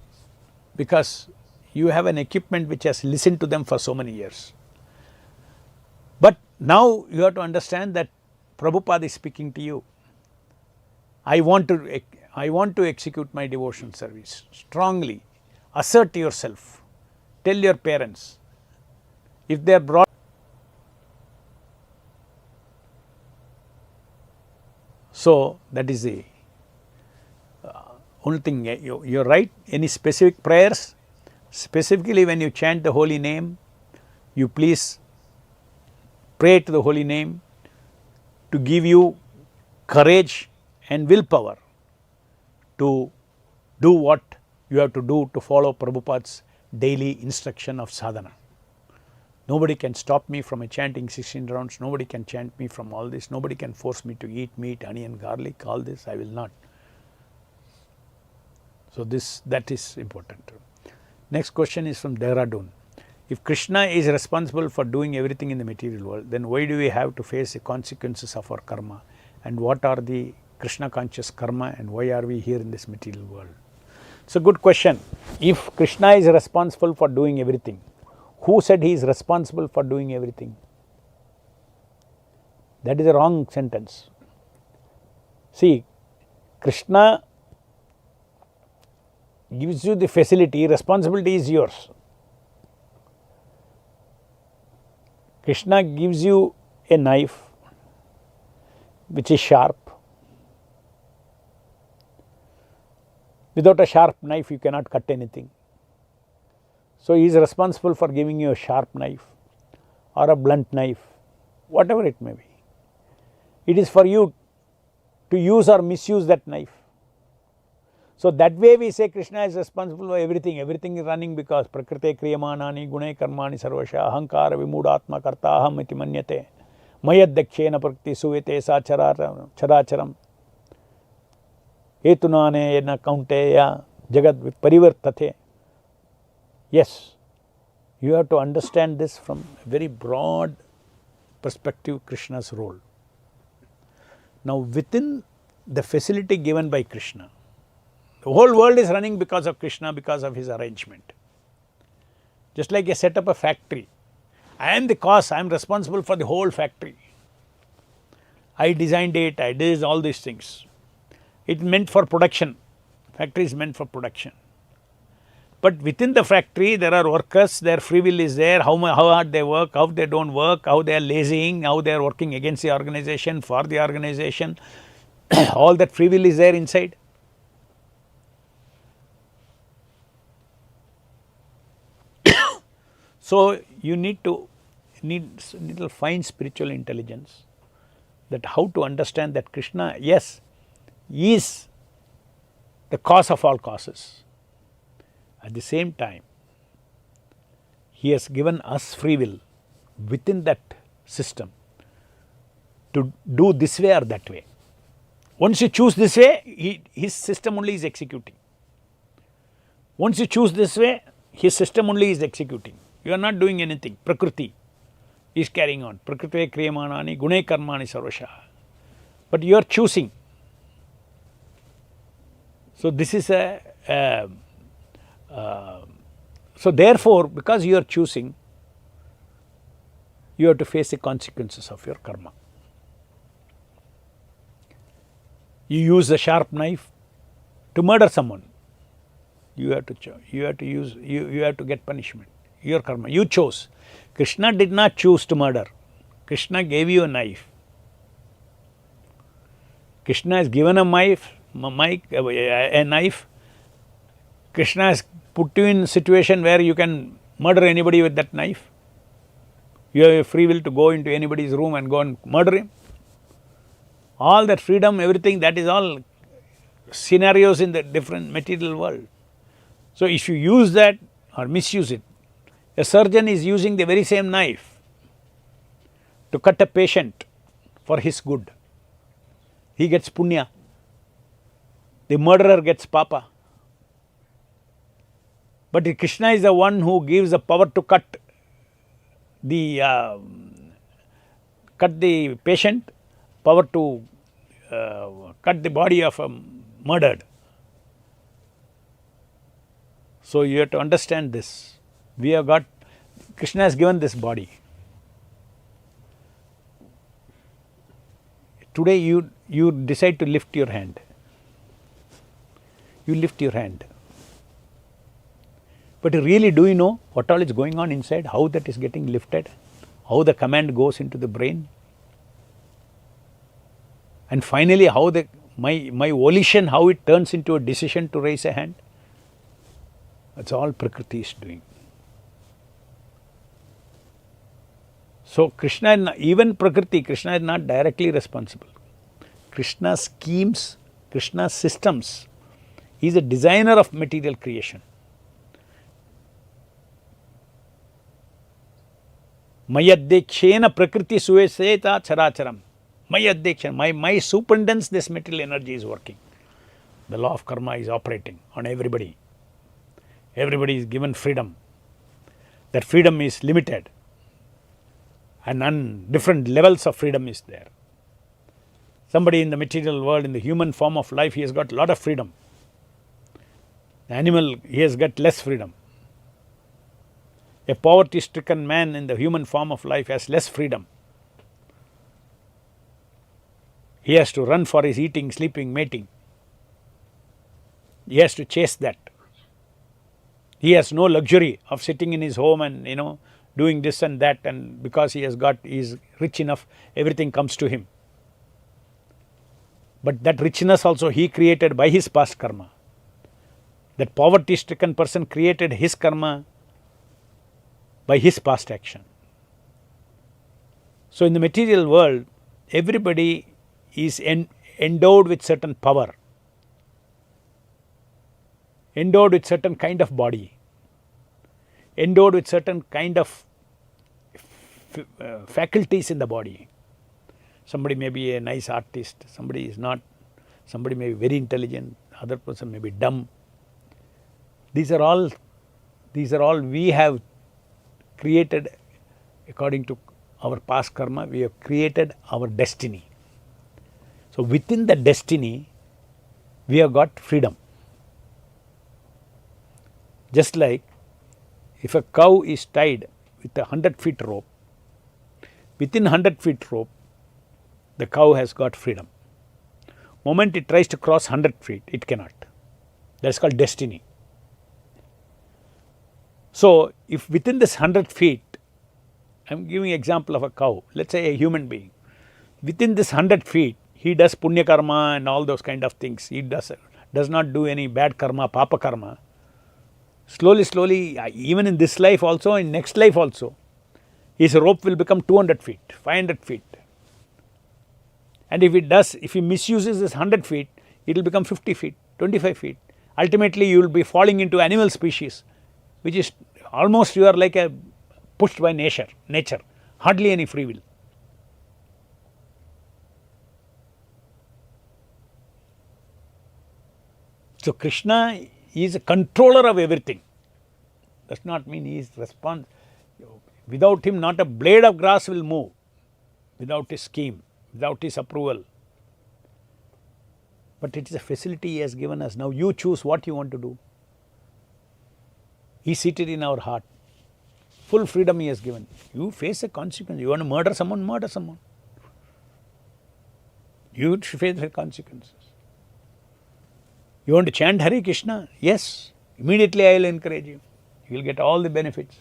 because you have an equipment which has listened to them for so many years. But now you have to understand that Prabhupada is speaking to you. I want to execute my devotional service strongly. Assert yourself. Tell your parents. If they are brought, so that is the only thing. You are right. Any specific prayers, specifically when you chant the holy name, you please pray to the holy name to give you courage and willpower to do what you have to do to follow Prabhupada's daily instruction of sadhana. Nobody can stop me from chanting 16 rounds, nobody can chant me from all this, nobody can force me to eat meat, onion, garlic, all this, I will not. So that is important. Next question is from Dehradun. If Krishna is responsible for doing everything in the material world, then why do we have to face the consequences of our karma? And what are the Krishna conscious karma and why are we here in this material world? It's a good question. If Krishna is responsible for doing everything, who said he is responsible for doing everything? That is a wrong sentence. See, Krishna gives you the facility, responsibility is yours. Krishna gives you a knife which is sharp. Without a sharp knife, you cannot cut anything. So he is responsible for giving you a sharp knife or a blunt knife, whatever it may be. It is for you to use or misuse that knife. So that way we say Krishna is responsible for everything. Everything is running because prakrite kriyamanani gune karmani sarvasha ahankara vimudatma karta aham iti manyate mayad dakshena prakti suvete sa characharam etunane yena kaunteya jagad parivartate. Yes, you have to understand this from a very broad perspective, Krishna's role. Now within the facility given by Krishna, the whole world is running because of Krishna, because of his arrangement. Just like I set up a factory, I am the cause, I am responsible for the whole factory. I designed it, I did all these things. It meant for production, factory is meant for production. But within the factory there are workers, their free will is there, how hard they work, how they don't work, how they are lazying, how they are working against the organization, for the organization, all that free will is there inside. So you need little fine spiritual intelligence that how to understand that Krishna, yes, is the cause of all causes. At the same time, he has given us free will within that system to do this way or that way. Once you choose this way, his system only is executing. Once you choose this way, his system only is executing. You are not doing anything. Prakriti is carrying on. Prakriti kriyamanani gune karmani sarvasha. But you are choosing. So this is so therefore, because you are choosing, you have to face the consequences of your karma. You use a sharp knife to murder someone. You have to get punishment. Your karma, you chose. Krishna did not choose to murder. Krishna gave you a knife. Krishna has given a knife. Krishna has put you in a situation where you can murder anybody with that knife. You have a free will to go into anybody's room and go and murder him. All that freedom, everything, that is all scenarios in the different material world. So if you use that or misuse it, a surgeon is using the very same knife to cut a patient for his good. He gets punya. The murderer gets papa. But Krishna is the one who gives the power to cut the patient, power to cut the body of a murdered. So you have to understand this. We have got, Krishna has given this body. Today you decide to lift your hand. You lift your hand. But really, do you know what all is going on inside? How that is getting lifted? How the command goes into the brain? And finally, how my volition, how it turns into a decision to raise a hand? That's all Prakriti is doing. So Krishna, even Prakriti, Krishna is not directly responsible. Krishna's schemes, Krishna's systems, he is a designer of material creation. Mayadekshena Prakriti Suveseta Characharam. My superintendence, this material energy is working. The law of karma is operating on everybody. Everybody is given freedom. That freedom is limited. And different levels of freedom is there. Somebody in the material world, in the human form of life, he has got a lot of freedom. The animal, he has got less freedom. A poverty-stricken man in the human form of life has less freedom. He has to run for his eating, sleeping, mating. He has to chase that. He has no luxury of sitting in his home and, doing this and that, and because he is rich enough, everything comes to him. But that richness also he created by his past karma. That poverty-stricken person created his karma by his past action. So in the material world, everybody is endowed with certain power, endowed with certain kind of body, endowed with certain kind of faculties in the body. Somebody may be a nice artist, somebody is not, somebody may be very intelligent, other person may be dumb. These are all we have created according to our past karma. We have created our destiny. So within the destiny, we have got freedom. Just like if a cow is tied with a 100-foot rope, within 100-foot rope, the cow has got freedom. Moment it tries to cross 100 feet, it cannot. That's called destiny. So if within this 100 feet, I'm giving an example of a cow, let's say a human being, within this 100 feet, he does punya karma and all those kind of things. He does not do any bad karma, papa karma. Slowly, even in this life also, in next life also, his rope will become 200 feet, 500 feet. And if he misuses this 100 feet, it will become 50 feet, 25 feet. Ultimately, you will be falling into animal species, which is almost you are like a pushed by nature, hardly any free will. So Krishna is a controller of everything. Does not mean he is responsible. Without him, not a blade of grass will move. Without his scheme, without his approval. But it is a facility he has given us. Now you choose what you want to do. He is seated in our heart. Full freedom he has given. You face a consequence. You want to murder someone, murder someone. You face the consequences. You want to chant Hare Krishna? Yes. Immediately I will encourage you. You will get all the benefits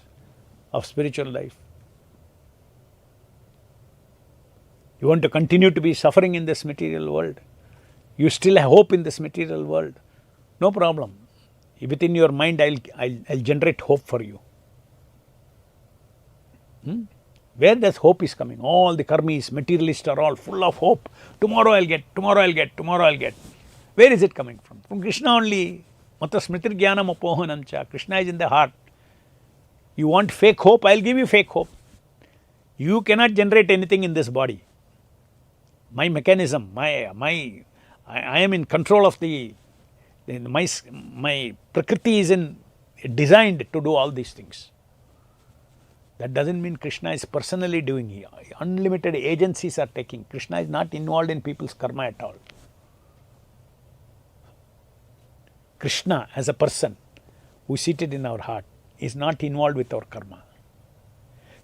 of spiritual life. You want to continue to be suffering in this material world. You still have hope in this material world. No problem. Within your mind, I'll generate hope for you. Where does hope is coming? All the karmis, materialists are all full of hope. Tomorrow I'll get, tomorrow I'll get, tomorrow I'll get. Where is it coming from? From Krishna only. Mata smritir jnanam apohanamcha. Krishna is in the heart. You want fake hope? I'll give you fake hope. You cannot generate anything in this body. My mechanism, I am in control of my prakriti is designed to do all these things. That doesn't mean Krishna is personally doing it. Unlimited agencies are taking. Krishna is not involved in people's karma at all. Krishna as a person who is seated in our heart is not involved with our karma.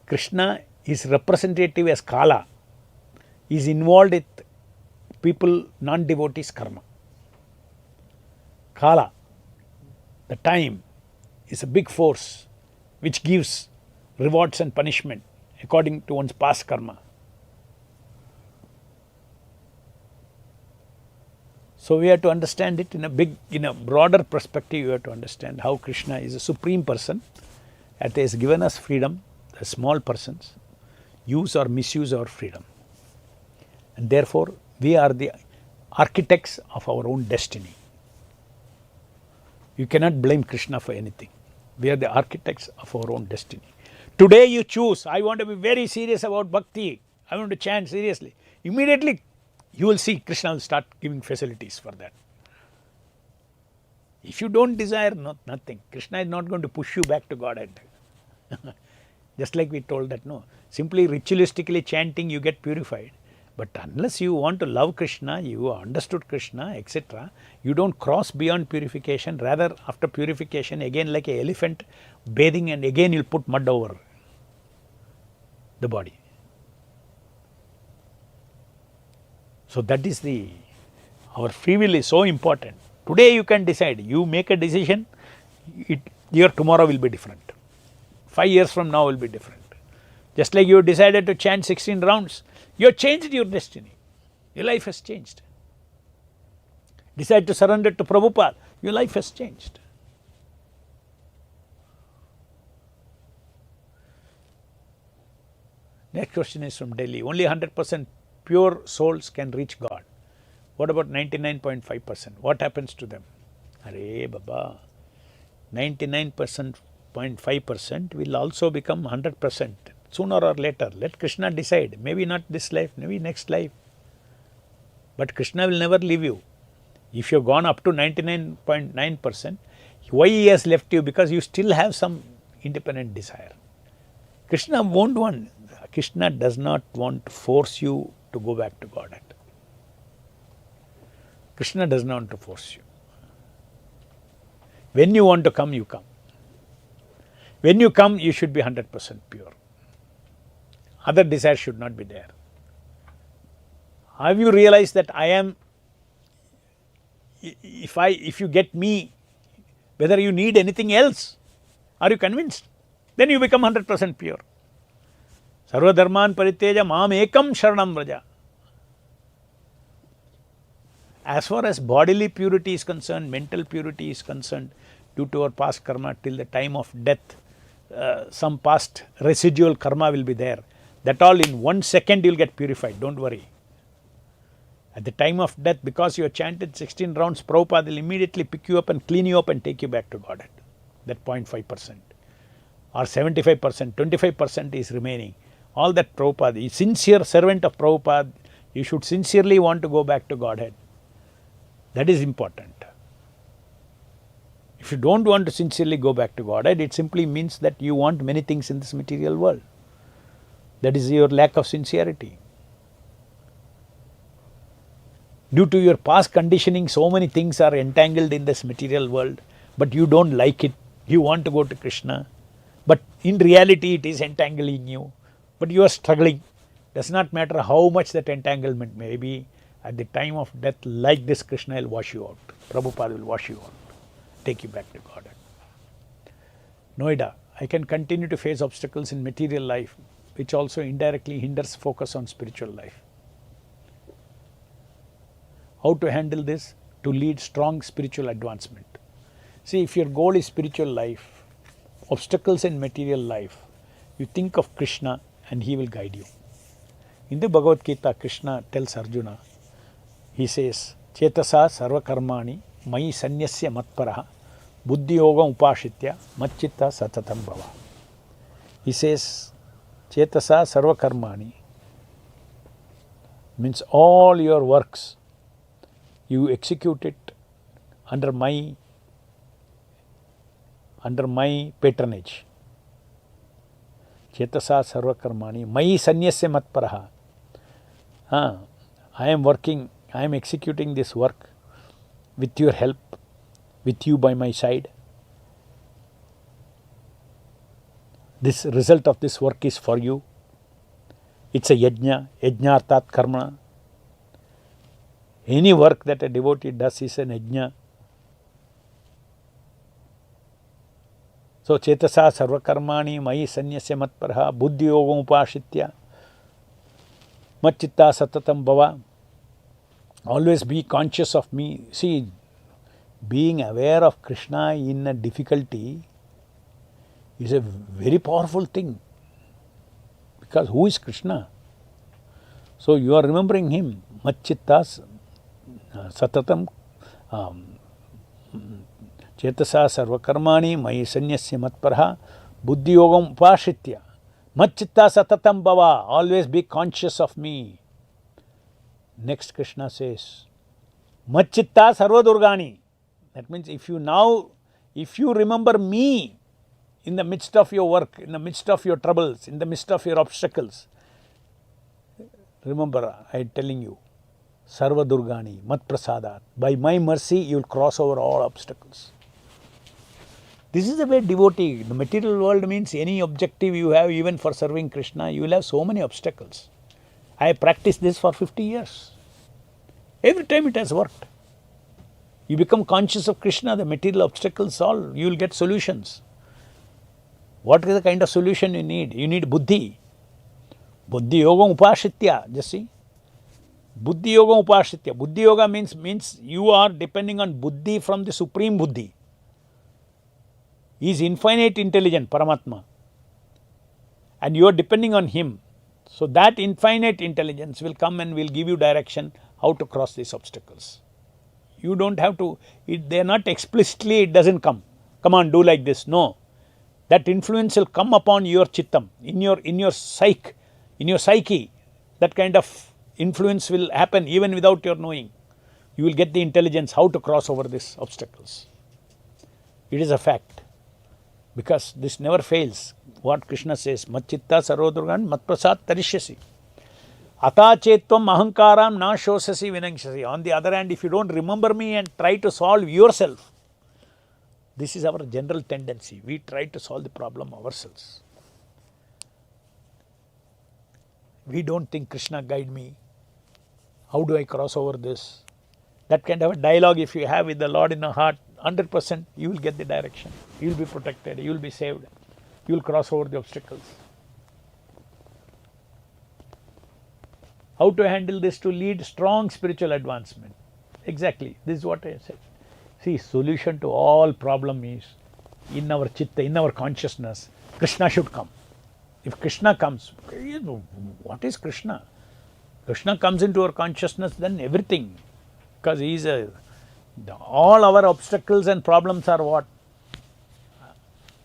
Krishna is representative as Kala. He is involved with people, non-devotees' karma. Kala, the time, is a big force which gives rewards and punishment according to one's past karma. So we have to understand it in a broader perspective. You have to understand how Krishna is a supreme person that has given us freedom, the small persons use or misuse our freedom. And therefore, we are the architects of our own destiny. You cannot blame Krishna for anything. We are the architects of our own destiny. Today you choose, I want to be very serious about bhakti, I want to chant seriously. Immediately you will see Krishna will start giving facilities for that. If you don't desire nothing, Krishna is not going to push you back to Godhead. Just like we told that, no, simply ritualistically chanting you get purified. But unless you want to love Krishna, you understood Krishna, etc., you don't cross beyond purification. Rather, after purification, again like an elephant bathing, and again you'll put mud over the body. So that is our free will is so important. Today you can decide, you make a decision, your tomorrow will be different. 5 years from now will be different. Just like you decided to chant 16 rounds, you have changed your destiny. Your life has changed. Decide to surrender to Prabhupada, your life has changed. Next question is from Delhi. Only 100% pure souls can reach God. What about 99.5%? What happens to them? Hare Baba. 99.5% will also become 100% sooner or later. Let Krishna decide. Maybe not this life, maybe next life. But Krishna will never leave you. If you have gone up to 99.9%, why he has left you? Because you still have some independent desire. Krishna won't want. Krishna does not want to force you to go back to Godhead. Krishna does not want to force you. When you want to come, you come. When you come, you should be 100% pure. Other desires should not be there. Have you realized that I am, if you get me, whether you need anything else, are you convinced? Then you become 100% pure. Sarva dharman pariteja mam ekam sharanam vraja. As far as bodily purity is concerned, mental purity is concerned, due to our past karma, till the time of death, some past residual karma will be there. That all in 1 second you will get purified, don't worry. At the time of death, because you have chanted 16 rounds, Prabhupada will immediately pick you up and clean you up and take you back to Godhead. That 0.5% or 75%, 25% is remaining. All that Prabhupada, sincere servant of Prabhupada, you should sincerely want to go back to Godhead. That is important. If you don't want to sincerely go back to Godhead, it simply means that you want many things in this material world. That is your lack of sincerity. Due to your past conditioning, so many things are entangled in this material world, but you don't like it. You want to go to Krishna, but in reality it is entangling you. But you are struggling. Does not matter how much that entanglement may be. At the time of death, like this, Krishna will wash you out. Prabhupada will wash you out, take you back to Godhead. Noida, I can continue to face obstacles in material life, which also indirectly hinders focus on spiritual life. How to handle this? To lead strong spiritual advancement. See, if your goal is spiritual life, obstacles in material life, you think of Krishna and he will guide you. In the Bhagavad Gita, Krishna tells Arjuna, he says, Chetasa sarva karmani mai sanyasya matparaha buddhi yogam upashitya macchitta satatam bhava. He says, Chetasa sarva karmani means all your works, you execute it under my patronage. Chetasa sarva karmani mai sanyasya matparaha. I am executing this work with your help, with you by my side. This result of this work is for you. It's a yajna, yajnartat karma. Any work that a devotee does is an yajna. So, Chetasa sarva karmani mai sanyasya matparaha buddhi yogam upashitya macchitta satatam bhava. Always be conscious of me. See, being aware of Krishna in a difficulty is a very powerful thing. Because who is Krishna? So you are remembering him. Macchitta satatam chetasa sarva karmani mai sanyasya matparaha buddhi yogam upashitya macchitta satatam bhava. Always be conscious of me. Next Krishna says, Macchitta sarva durgani. That means if you remember me in the midst of your work, in the midst of your troubles, in the midst of your obstacles, remember, I am telling you, sarva durgani, mat prasadat. By my mercy, you will cross over all obstacles. This is the way devotee, the material world means any objective you have, even for serving Krishna, you will have so many obstacles. I have practiced this for 50 years. Every time it has worked. You become conscious of Krishna, the material obstacles solved, you will get solutions. What is the kind of solution you need? You need buddhi. Buddhi yogam upashitya, just see. Buddhi yogam upashitya. Buddhi yoga means you are depending on buddhi from the supreme buddhi. He is infinite intelligent, Paramatma. And you are depending on him. So that infinite intelligence will come and will give you direction how to cross these obstacles. You don't have to, they are not explicitly, it doesn't come. Come on, do like this. No. That influence will come upon your chittam, in your psyche. That kind of influence will happen even without your knowing. You will get the intelligence how to cross over these obstacles. It is a fact. Because this never fails. What Krishna says, Macchitta sarvodurgan matprasad tarishyasi. Atachetvam ahankaram na shosasi vinangshasi. On the other hand, if you don't remember me and try to solve yourself, this is our general tendency. We try to solve the problem ourselves. We don't think Krishna guide me. How do I cross over this? That kind of a dialogue if you have with the Lord in your heart, 100% you will get the direction. You will be protected. You will be saved. You will cross over the obstacles. How to handle this to lead strong spiritual advancement? Exactly. This is what I said. See, solution to all problem is in our chitta, in our consciousness, Krishna should come. If Krishna comes, what is Krishna? Krishna comes into our consciousness, then everything. Because he is all our obstacles and problems are what?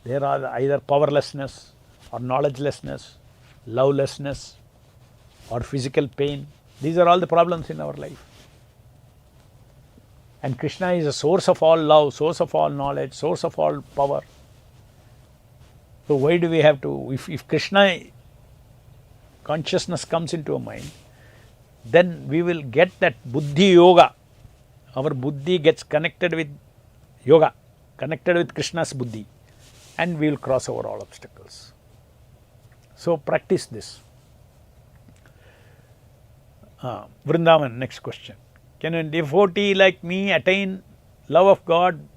There are either powerlessness or knowledgelessness, lovelessness or physical pain. These are all the problems in our life. And Krishna is a source of all love, source of all knowledge, source of all power. So why do we have to, if Krishna consciousness comes into our mind, then we will get that buddhi yoga. Our buddhi gets connected with yoga, connected with Krishna's buddhi, and we will cross over all obstacles. So practice this. Vrindavan, next question. Can a devotee like me attain love of God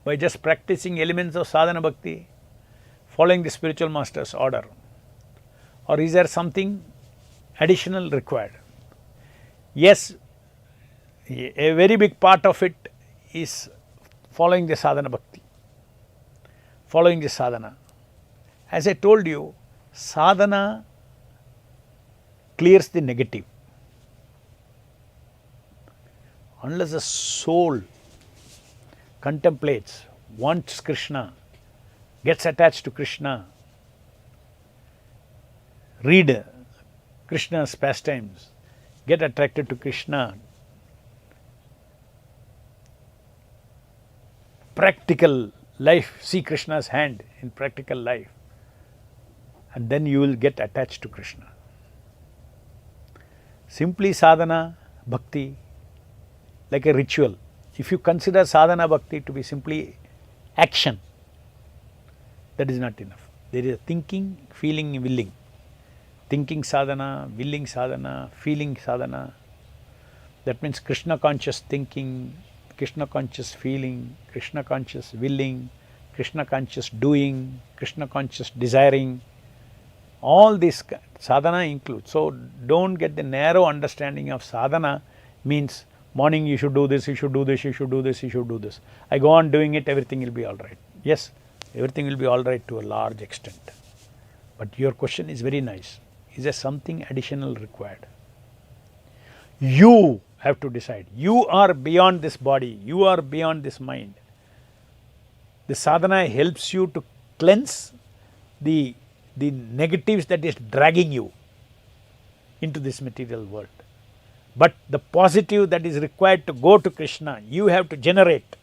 by just practicing elements of sadhana bhakti, following the spiritual master's order? Or is there something additional required? Yes, a very big part of it is following the sadhana bhakti, following the sadhana. As I told you, sadhana clears the negative. Unless the soul contemplates, wants Krishna, gets attached to Krishna, read Krishna's pastimes, get attracted to Krishna, practical life, see Krishna's hand in practical life, and then you will get attached to Krishna. Simply sadhana, bhakti, like a ritual. If you consider sadhana bhakti to be simply action, that is not enough. There is a thinking, feeling, willing. Thinking sadhana, willing sadhana, feeling sadhana. That means Krishna conscious thinking, Krishna conscious feeling, Krishna conscious willing, Krishna conscious doing, Krishna conscious desiring. All this sadhana includes. So don't get the narrow understanding of sadhana means morning you should do this, you should do this, you should do this, you should do this. I go on doing it, everything will be all right. Yes, everything will be all right to a large extent. But your question is very nice. Is there something additional required? You have to decide. You are beyond this body. You are beyond this mind. The sadhana helps you to cleanse the negatives that is dragging you into this material world. But the positive that is required to go to Krishna, you have to generate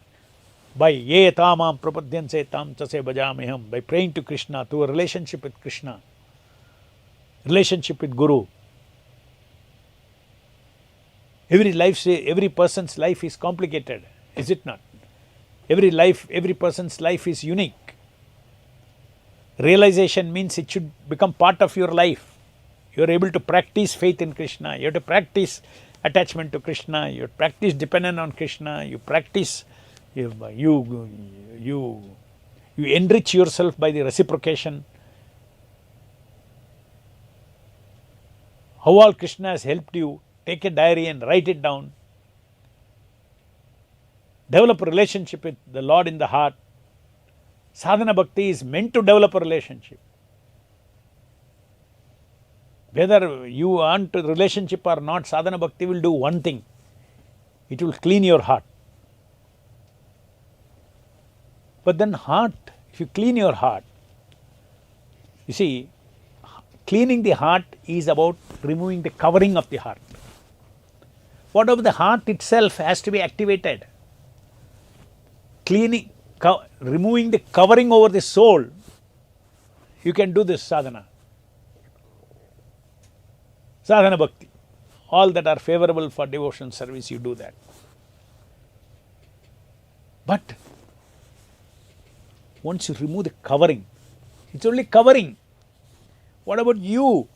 by ye tamam prapadyanse tam tase bhajameham, by praying to Krishna, through a relationship with Krishna, relationship with Guru. Every person's life is complicated, is it not? Every person's life is unique. Realization means it should become part of your life. You are able to practice faith in Krishna, you have to practice attachment to Krishna, you practice dependence on Krishna, you practice, you enrich yourself by the reciprocation. How all Krishna has helped you, take a diary and write it down. Develop a relationship with the Lord in the heart. Sadhana bhakti is meant to develop a relationship. Whether you want a relationship or not, sadhana bhakti will do one thing. It will clean your heart. But then heart, if you clean your heart, you see, cleaning the heart is about removing the covering of the heart. What of the heart itself has to be activated? Removing the covering over the soul, you can do this sadhana. Sadhana bhakti. All that are favorable for devotion service, you do that. But once you remove the covering, it's only covering. What about you?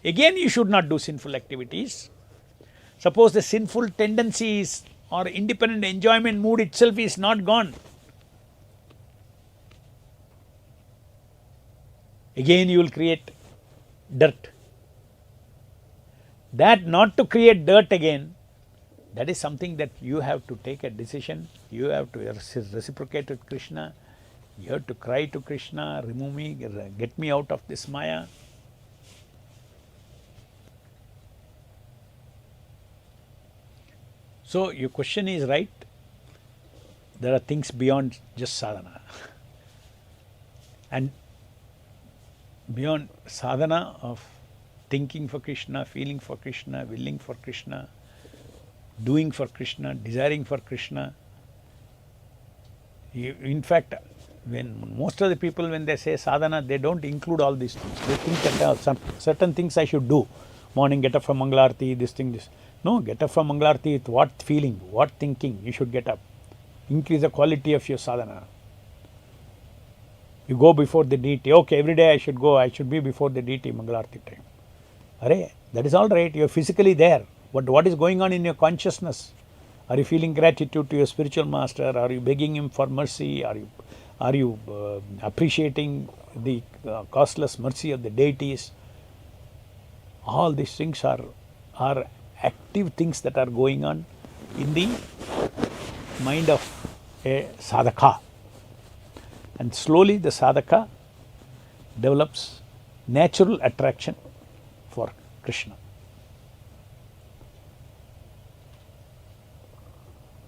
Again, you should not do sinful activities. Suppose the sinful tendencies or independent enjoyment mood itself is not gone. Again, you will create dirt. That not to create dirt again, that is something that you have to take a decision. You have to reciprocate with Krishna. You have to cry to Krishna, remove me, get me out of this Maya. So your question is right. There are things beyond just sadhana. And beyond sadhana of thinking for Krishna, feeling for Krishna, willing for Krishna, doing for Krishna, desiring for Krishna. In fact, when most of the people, when they say sadhana, they don't include all these things. They think that some certain things I should do. Morning, get up for Mangalarti, this thing, this. No, get up for Mangalarti with what feeling, what thinking you should get up. Increase the quality of your sadhana. You go before the deity. Okay, every day I should go, I should be before the deity Mangalarti time. Are, that is all right, you are physically there. But what is going on in your consciousness? Are you feeling gratitude to your spiritual master? Are you begging him for mercy? Are you appreciating the costless mercy of the deities? All these things are active things that are going on in the mind of a sadhaka. And slowly the sadhaka develops natural attraction for Krishna.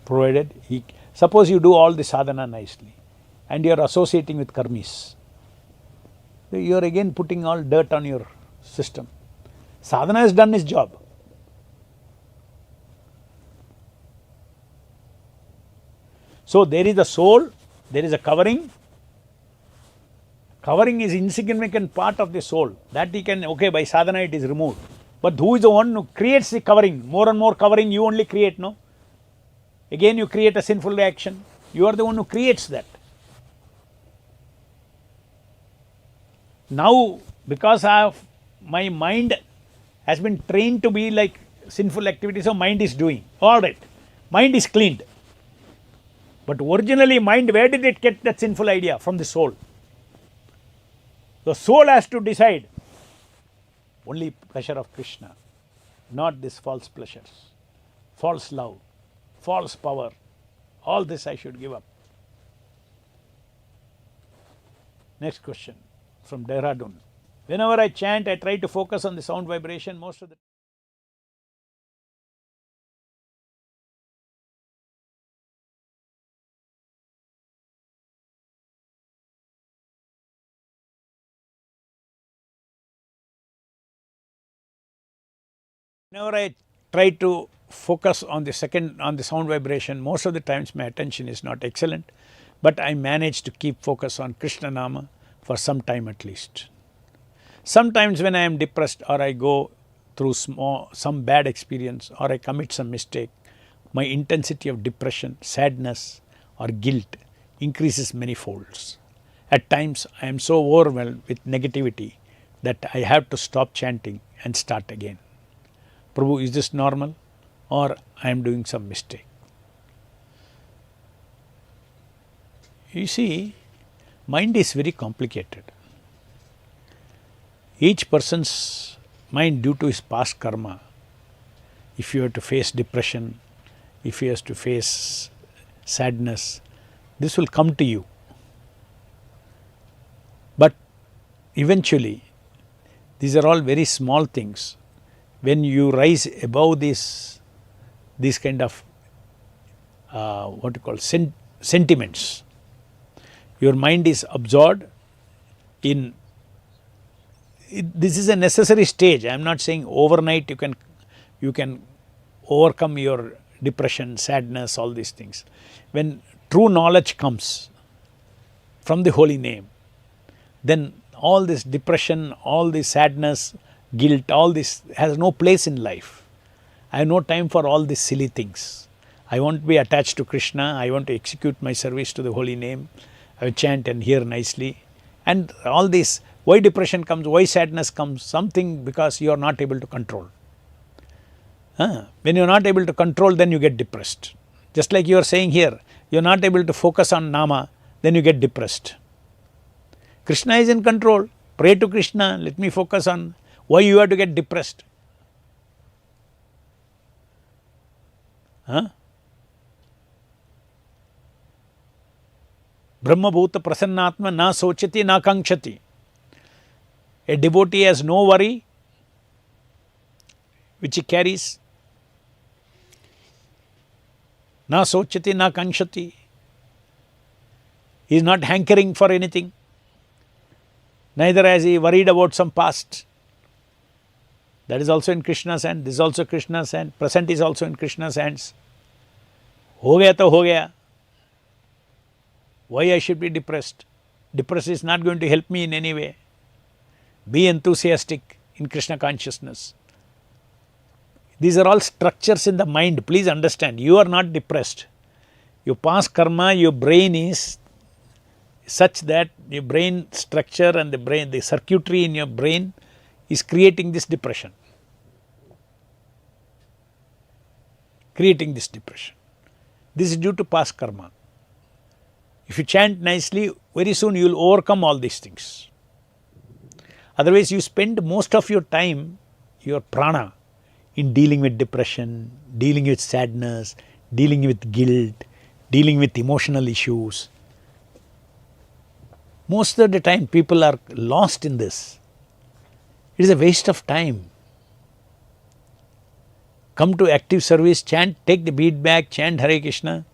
provided he, suppose you do all the sadhana nicely and you are associating with karmis, you are again putting all dirt on your system. Sadhana has done his job. So there is the soul, there is a covering. Covering is insignificant part of the soul. That he can, okay, by sadhana it is removed. But who is the one who creates the covering? More and more covering you only create, no? Again you create a sinful reaction. You are the one who creates that. Now, because my mind has been trained to be like sinful activities, so mind is doing. Alright, mind is cleaned. But originally mind, where did it get that sinful idea? From the soul. The soul has to decide only pleasure of Krishna, not this false pleasures, false love, false power. All this I should give up. Next question from Dehradun. Whenever I chant, I try to focus on the sound vibration most of the time. Whenever I try to focus on the sound vibration, most of the times my attention is not excellent, but I manage to keep focus on Krishna Nama for some time at least. Sometimes when I am depressed or I go through some bad experience or I commit some mistake, my intensity of depression, sadness or guilt increases many folds. At times I am so overwhelmed with negativity that I have to stop chanting and start again. Prabhu, is this normal or I am doing some mistake? You see, mind is very complicated. Each person's mind, due to his past karma, if you have to face depression, if he has to face sadness, this will come to you. But eventually, these are all very small things. When you rise above these kind of sentiments, your mind is absorbed in. This is a necessary stage. I am not saying overnight you can overcome your depression, sadness, all these things. When true knowledge comes from the holy name, then all this depression, all this sadness, guilt, all this has no place in life. I have no time for all these silly things. I want to be attached to Krishna. I want to execute my service to the holy name. I will chant and hear nicely. And all this, why depression comes, why sadness comes, something because you are not able to control. When you are not able to control, then you get depressed. Just like you are saying here, you are not able to focus on Nama, then you get depressed. Krishna is in control. Pray to Krishna, let me focus on. Why you have to get depressed? Brahma Bhuta Prasannatma na sochati na kankshati. A devotee has no worry which he carries. Na sochati na kankshati. He is not hankering for anything. Neither has he worried about some past. That is also in Krishna's hand. This is also Krishna's hand. Present is also in Krishna's hands. Ho gaya to ho gaya. Why I should be depressed? Depressed is not going to help me in any way. Be enthusiastic in Krishna consciousness. These are all structures in the mind. Please understand, you are not depressed. Your past karma, your brain is such that your brain structure and the circuitry in your brain is creating this depression. This is due to past karma. If you chant nicely, very soon you will overcome all these things. Otherwise, you spend most of your time, your prana, in dealing with depression, dealing with sadness, dealing with guilt, dealing with emotional issues. Most of the time, people are lost in this. It is a waste of time. come to active service, chant, take the bead bag, chant Hare Krishna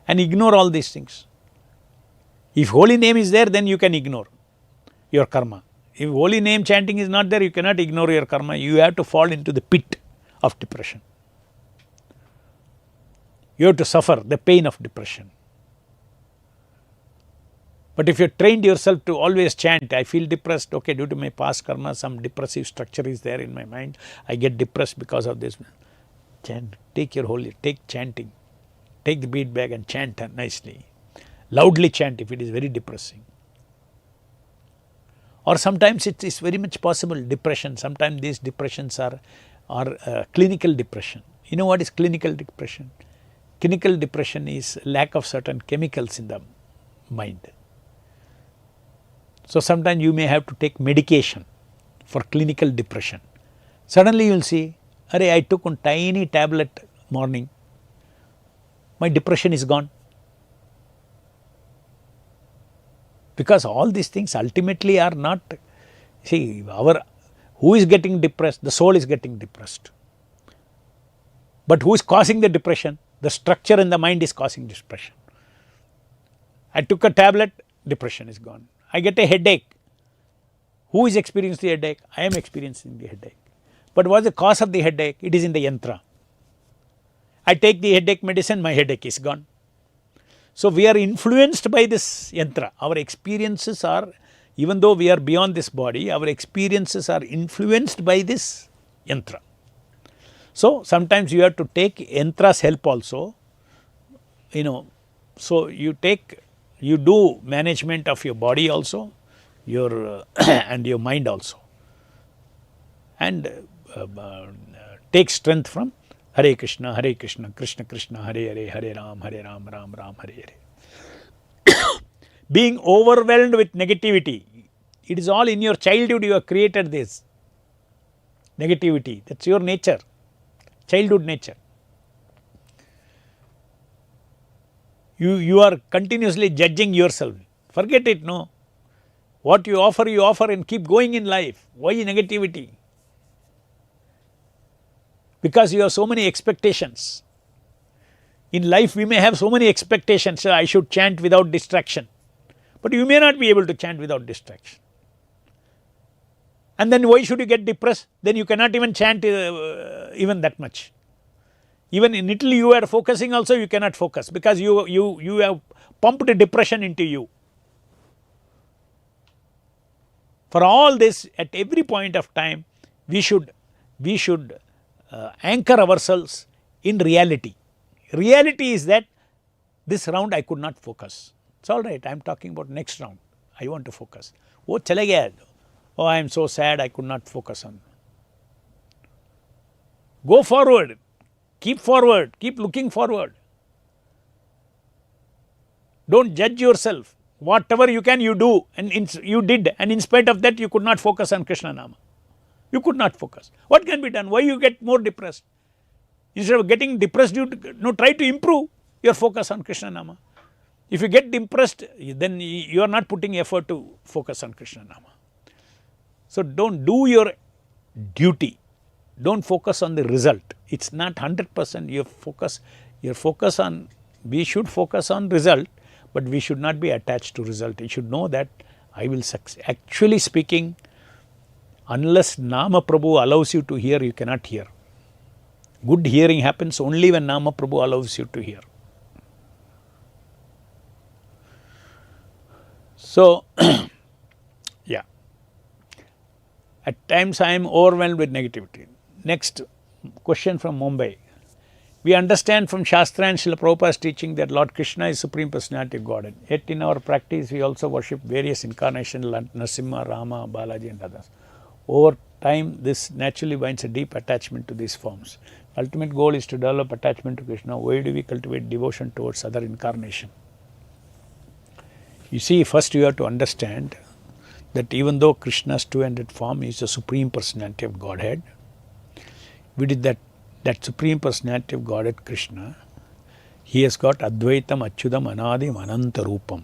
and ignore all these things. If holy name is there, then you can ignore your karma. If holy name chanting is not there, you cannot ignore your karma. You have to fall into the pit of depression. You have to suffer the pain of depression. But if you trained yourself to always chant, I feel depressed, okay, due to my past karma, some depressive structure is there in my mind, I get depressed because of this. Chant, take your holy, take chanting, take the bead bag and chant nicely. Loudly chant if it is very depressing. Or sometimes it is very much possible, depression, sometimes these depressions are clinical depression. You know what is clinical depression? Clinical depression is lack of certain chemicals in the mind. So sometimes you may have to take medication for clinical depression. Suddenly you will see, I took one tiny tablet morning, my depression is gone. Because all these things ultimately are not, see, who is getting depressed? The soul is getting depressed. But who is causing the depression? The structure in the mind is causing depression. I took a tablet, depression is gone. I get a headache. Who is experiencing the headache? I am experiencing the headache. But what is the cause of the headache? It is in the yantra. I take the headache medicine, my headache is gone. So we are influenced by this yantra. Our experiences are, even though we are beyond this body, our experiences are influenced by this yantra. So sometimes you have to take yantra's help also, so you do management of your body also, your and your mind also, and take strength from Hare Krishna, Krishna Krishna, Hare Hare, Hare Ram, Ram Ram, Hare Hare. Being overwhelmed with negativity, it is all in your childhood you have created this negativity, that is your nature, childhood nature. You are continuously judging yourself. Forget it, no. What you offer and keep going in life. Why negativity? Because you have so many expectations. In life we may have so many expectations, so I should chant without distraction. But you may not be able to chant without distraction. And then why should you get depressed? Then you cannot even chant even that much. Even in little you are focusing also, you cannot focus because you have pumped depression into you. For all this, at every point of time, we should anchor ourselves in reality. Reality is that this round I could not focus. It's all right, I am talking about next round. I want to focus. Oh, chale gaya. Oh, I am so sad, I could not focus on. Go forward. Keep looking forward. Don't judge yourself. Whatever you can, you do, and you did, and in spite of that, you could not focus on Krishna Nama. You could not focus. What can be done? Why you get more depressed? Instead of getting depressed, try to improve your focus on Krishna Nama. If you get depressed, then you are not putting effort to focus on Krishna Nama. So don't do your duty. Don't focus on the result. It's not 100% your focus on, we should focus on result, but we should not be attached to result. You should know that I will succeed. Actually speaking, unless Nama Prabhu allows you to hear, you cannot hear. Good hearing happens only when Nama Prabhu allows you to hear. So, yeah. At times I am overwhelmed with negativity. Next question from Mumbai. We understand from Shastra and Srila Prabhupada's teaching that Lord Krishna is Supreme Personality of Godhead. Yet in our practice, we also worship various incarnations like Narasimha, Rama, Balaji and others. Over time, this naturally binds a deep attachment to these forms. Ultimate goal is to develop attachment to Krishna. Why do we cultivate devotion towards other incarnation? You see, first you have to understand that even though Krishna's two-handed form is the Supreme Personality of Godhead, we did that Supreme Personality of Godhead Krishna, he has got Advaitam, Achyudam, Anadim, Ananta Rupam.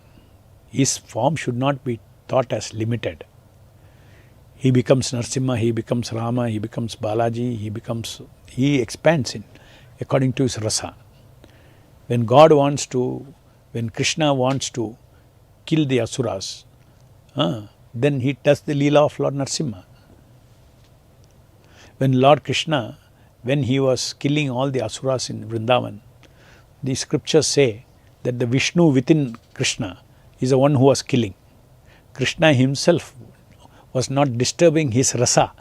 His form should not be thought as limited. He becomes Narsimha, he becomes Rama, he becomes Balaji, he expands in according to his rasa. When Krishna wants to kill the asuras, then he does the Leela of Lord Narsimha. When Lord Krishna, when he was killing all the asuras in Vrindavan, the scriptures say that the Vishnu within Krishna is the one who was killing. Krishna himself was not disturbing his rasa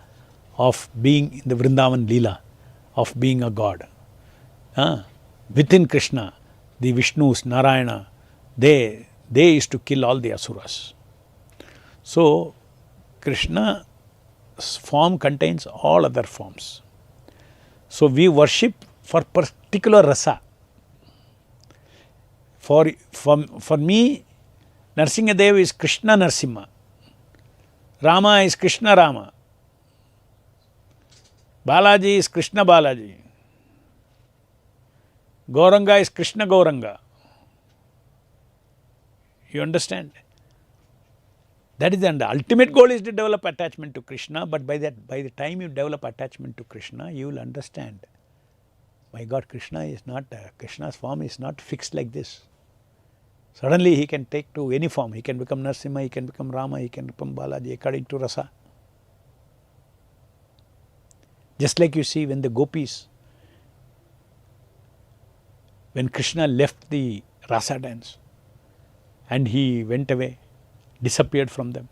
of being in the Vrindavan Leela, of being a god. Within Krishna, the Vishnus, Narayana, they used to kill all the asuras. So, Krishna's form contains all other forms. So, we worship for particular rasa. For me, Narsingadev is Krishna Narsimha. Rama is Krishna Rama. Balaji is Krishna Balaji. Gauranga is Krishna Gauranga. You understand? That is the ultimate goal is to develop attachment to Krishna, but by the time you develop attachment to Krishna, you will understand. My God, Krishna's form is not fixed like this. Suddenly he can take to any form. He can become Narsimha, he can become Rama, he can become Balaji according to rasa. Just like you see when the gopis, when Krishna left the rasa dance and he went away, disappeared from them.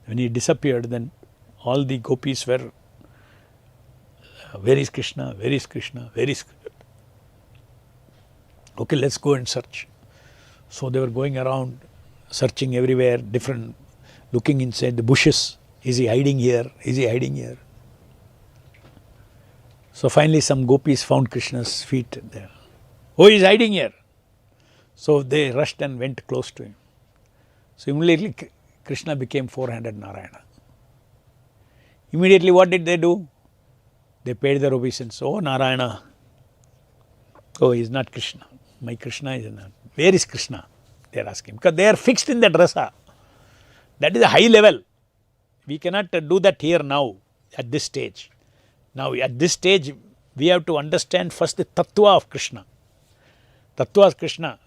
When he disappeared, then all the gopis were, where is Krishna, where is Krishna, where is Krishna? Okay, let's go and search. So they were going around, searching everywhere, different, looking inside the bushes. Is he hiding here? Is he hiding here? So finally some gopis found Krishna's feet there. Oh, he is hiding here. So they rushed and went close to him. So immediately Krishna became four-handed Narayana. Immediately what did they do? They paid their obeisance. Oh, Narayana. Oh, he is not Krishna. My Krishna is not. Where is Krishna? They are asking. Because they are fixed in that rasa. That is a high level. We cannot do that here now, at this stage. Now, at this stage, we have to understand first the tattva of Krishna. Tattva of Krishna.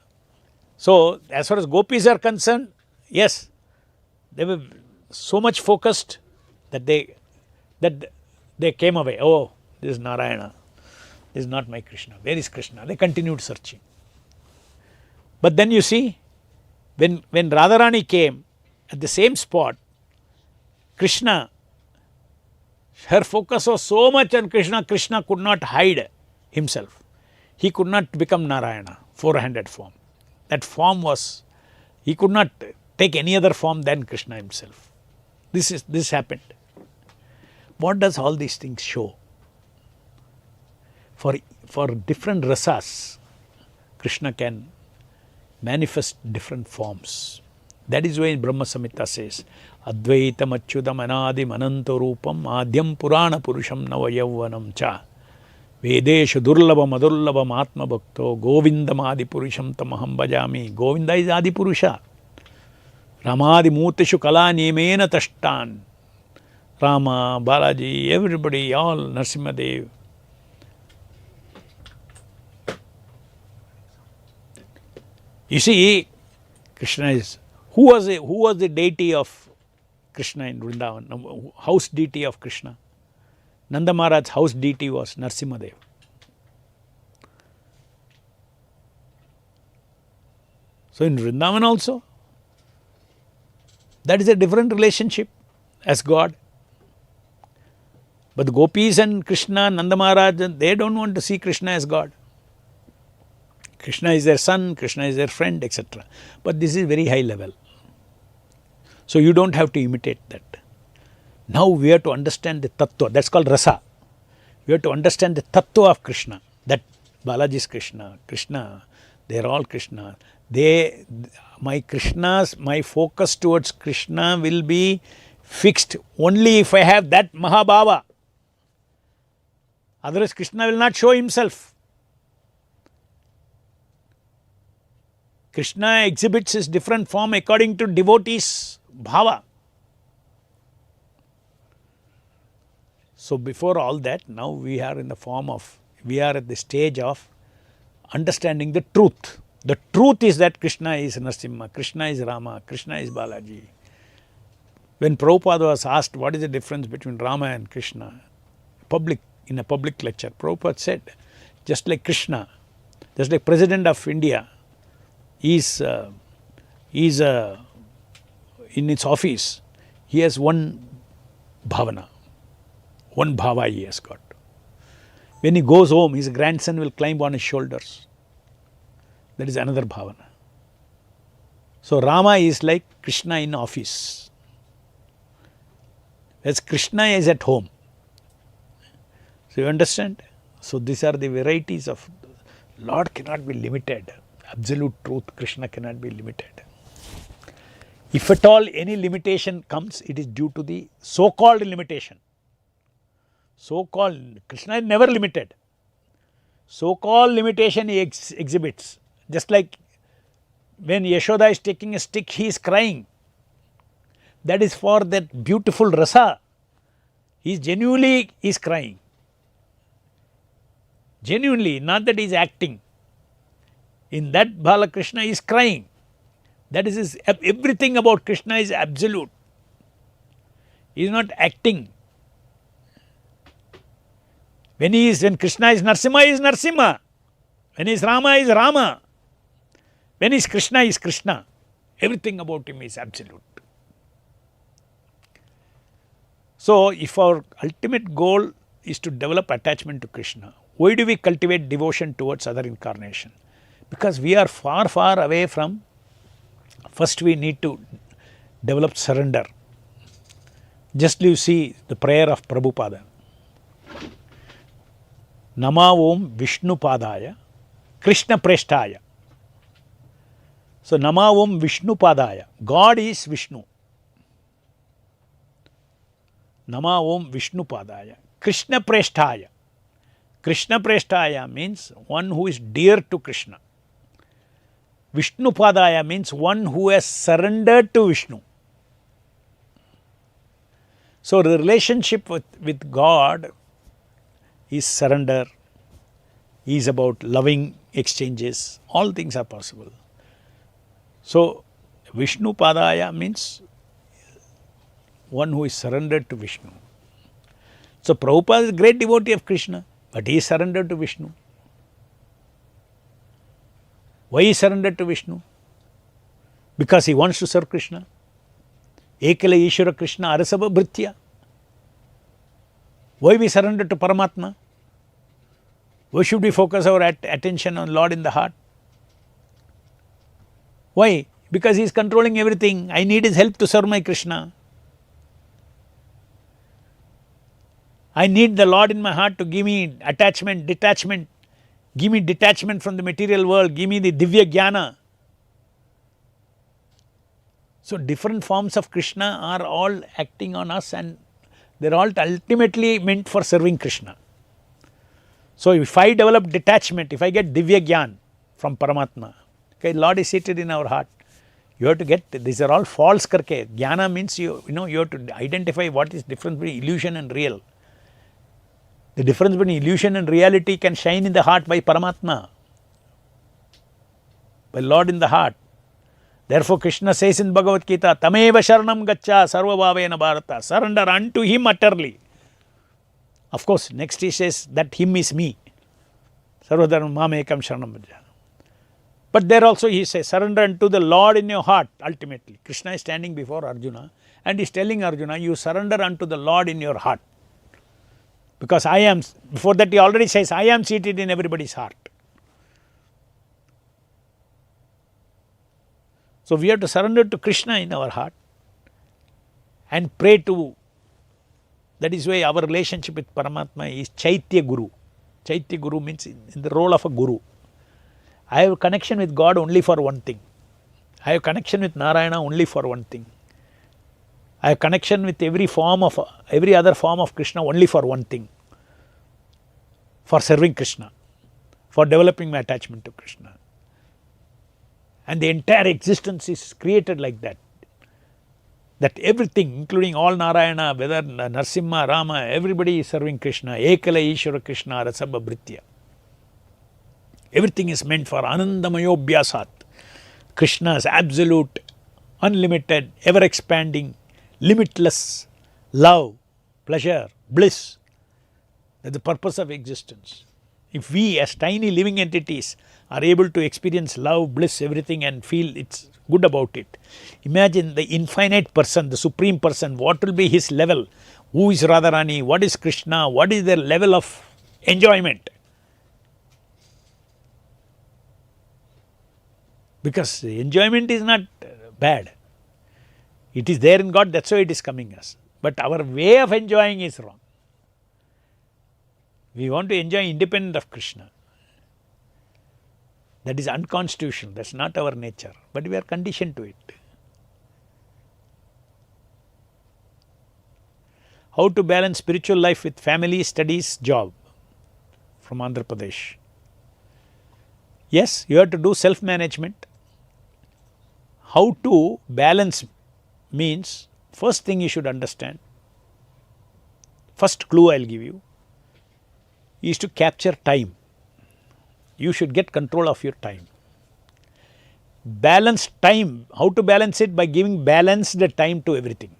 So, as far as gopis are concerned, yes, they were so much focused that they came away. Oh, this is Narayana. This is not my Krishna. Where is Krishna? They continued searching. But then you see, when Radharani came at the same spot, Krishna, her focus was so much on Krishna, Krishna could not hide himself. He could not become Narayana, four-handed form. That form was, he could not take any other form than Krishna himself. This happened. What does all these things show? For different rasas, Krishna can manifest different forms. That is why Brahma Samhita says, Advaitam Achyutam Anadim Ananta Rupam Adhyam Purana Purusham Navayavvanam Cha Vedeshu Durlabam Adurlabam Atma Bhakto Govindam Adi Purusham Tamaham Bhajami. Govinda is Adi Purusha. Ramadi Murtishu Kala Niyamena Tashtan. Rama, Balaji, everybody, all Narsimhadev. You see, Krishna is, who was the deity of Krishna in Vrindavan, house deity of Krishna? Nanda Maharaj's house deity was Narsimhadev. So in Vrindavan also, that is a different relationship as God. But the gopis and Krishna, Nanda Maharaj, they don't want to see Krishna as God. Krishna is their son, Krishna is their friend, etc. But this is very high level. So you don't have to imitate that. Now we have to understand the tattva, that's called rasa. We have to understand the tattva of Krishna, that Balaji is Krishna, Krishna, they are all Krishna. My focus towards Krishna will be fixed only if I have that Mahabhava. Otherwise Krishna will not show himself. Krishna exhibits his different form according to devotees' bhava. So before all that, now we are at the stage of understanding the truth. The truth is that Krishna is Narasimha, Krishna is Rama, Krishna is Balaji. When Prabhupada was asked what is the difference between Rama and Krishna, in a public lecture, Prabhupada said, just like Krishna, just like President of India is in its office, he has one bhavana, one bhava he has got. When he goes home, his grandson will climb on his shoulders. That is another bhavana. So Rama is like Krishna in office, as Krishna is at home. So you understand? So these are the varieties of Lord cannot be limited. Absolute truth, Krishna cannot be limited. If at all any limitation comes, it is due to the so-called limitation. So-called, Krishna is never limited. So-called limitation he exhibits. Just like when Yashoda is taking a stick, he is crying. That is for that beautiful rasa. He genuinely is crying. Genuinely, not that he is acting. In that Bala Krishna is crying. That is everything about Krishna is absolute. He is not acting. When Krishna is Narasimha, he is Narasimha. When he is Rama. When he is Krishna. Everything about him is absolute. So, if our ultimate goal is to develop attachment to Krishna, why do we cultivate devotion towards other incarnation? Because we are far, far away from, first we need to develop surrender. Just you see the prayer of Prabhupada. Nama Om Vishnu Padaya Krishna Preshtaya. So Nama Om Vishnu Padaya. God is Vishnu. Nama Om Vishnu Padaya Krishna Preshtaya. Krishna Preshtaya means one who is dear to Krishna. Vishnu Padaya means one who has surrendered to Vishnu. So the relationship with God is surrender, is about loving exchanges, all things are possible. So Vishnu Padaya means one who is surrendered to Vishnu. So Prabhupada is a great devotee of Krishna, but he is surrendered to Vishnu. Why he surrendered to Vishnu? Because he wants to serve Krishna. Ekala Ishvara Krishna Arasava Bhritya. Why we surrender to Paramatma? Why should we focus our attention on Lord in the heart? Why? Because he is controlling everything. I need his help to serve my Krishna. I need the Lord in my heart to give me attachment, detachment. Give me detachment from the material world. Give me the Divya Jnana. So different forms of Krishna are all acting on us, and they are all ultimately meant for serving Krishna. So if I develop detachment, if I get Divya Jnana from Paramatma, okay, Lord is seated in our heart. You have to get, these are all false karke. Jnana means you have to identify what is difference between illusion and real. The difference between illusion and reality can shine in the heart by Paramatma, by Lord in the heart. Therefore Krishna says in Bhagavad Gita, Tameva Sharanam Gaccha Sarvabhavena Bharata. Surrender unto him utterly. Of course, next he says that him is me. Sarvadharma Mamekam Sharanam Bhaja. But there also he says, surrender unto the Lord in your heart ultimately. Krishna is standing before Arjuna and is telling Arjuna, you surrender unto the Lord in your heart. Because I am, before that he already says, I am seated in everybody's heart. So we have to surrender to Krishna in our heart and pray to, that is why our relationship with Paramatma is Chaitya Guru. Chaitya Guru means in the role of a Guru. I have connection with God only for one thing. I have connection with Narayana only for one thing. I have connection with every other form of Krishna only for one thing. For serving Krishna. For developing my attachment to Krishna. And the entire existence is created like that. That everything, including all Narayana, whether Narsimha, Rama, everybody is serving Krishna. Ekala Ishvara Krishna Rasabha Bhritya. Everything is meant for Anandamayo Bhyasat. Krishna's absolute, unlimited, ever expanding, limitless love, pleasure, bliss. That's the purpose of existence. If we as tiny living entities are able to experience love, bliss, everything and feel it's good about it, imagine the infinite person, the supreme person, what will be his level? Who is Radharani? What is Krishna? What is their level of enjoyment? Because the enjoyment is not bad. It is there in God, that's why it is coming us. But our way of enjoying is wrong. We want to enjoy independent of Krishna. That is unconstitutional, that's not our nature, but we are conditioned to it. How to balance spiritual life with family, studies, job? From Andhra Pradesh. Yes, you have to do self-management. How to balance means, first thing you should understand, first clue I will give you, is to capture time. You should get control of your time. Balance time. How to balance it? By giving balanced time to everything.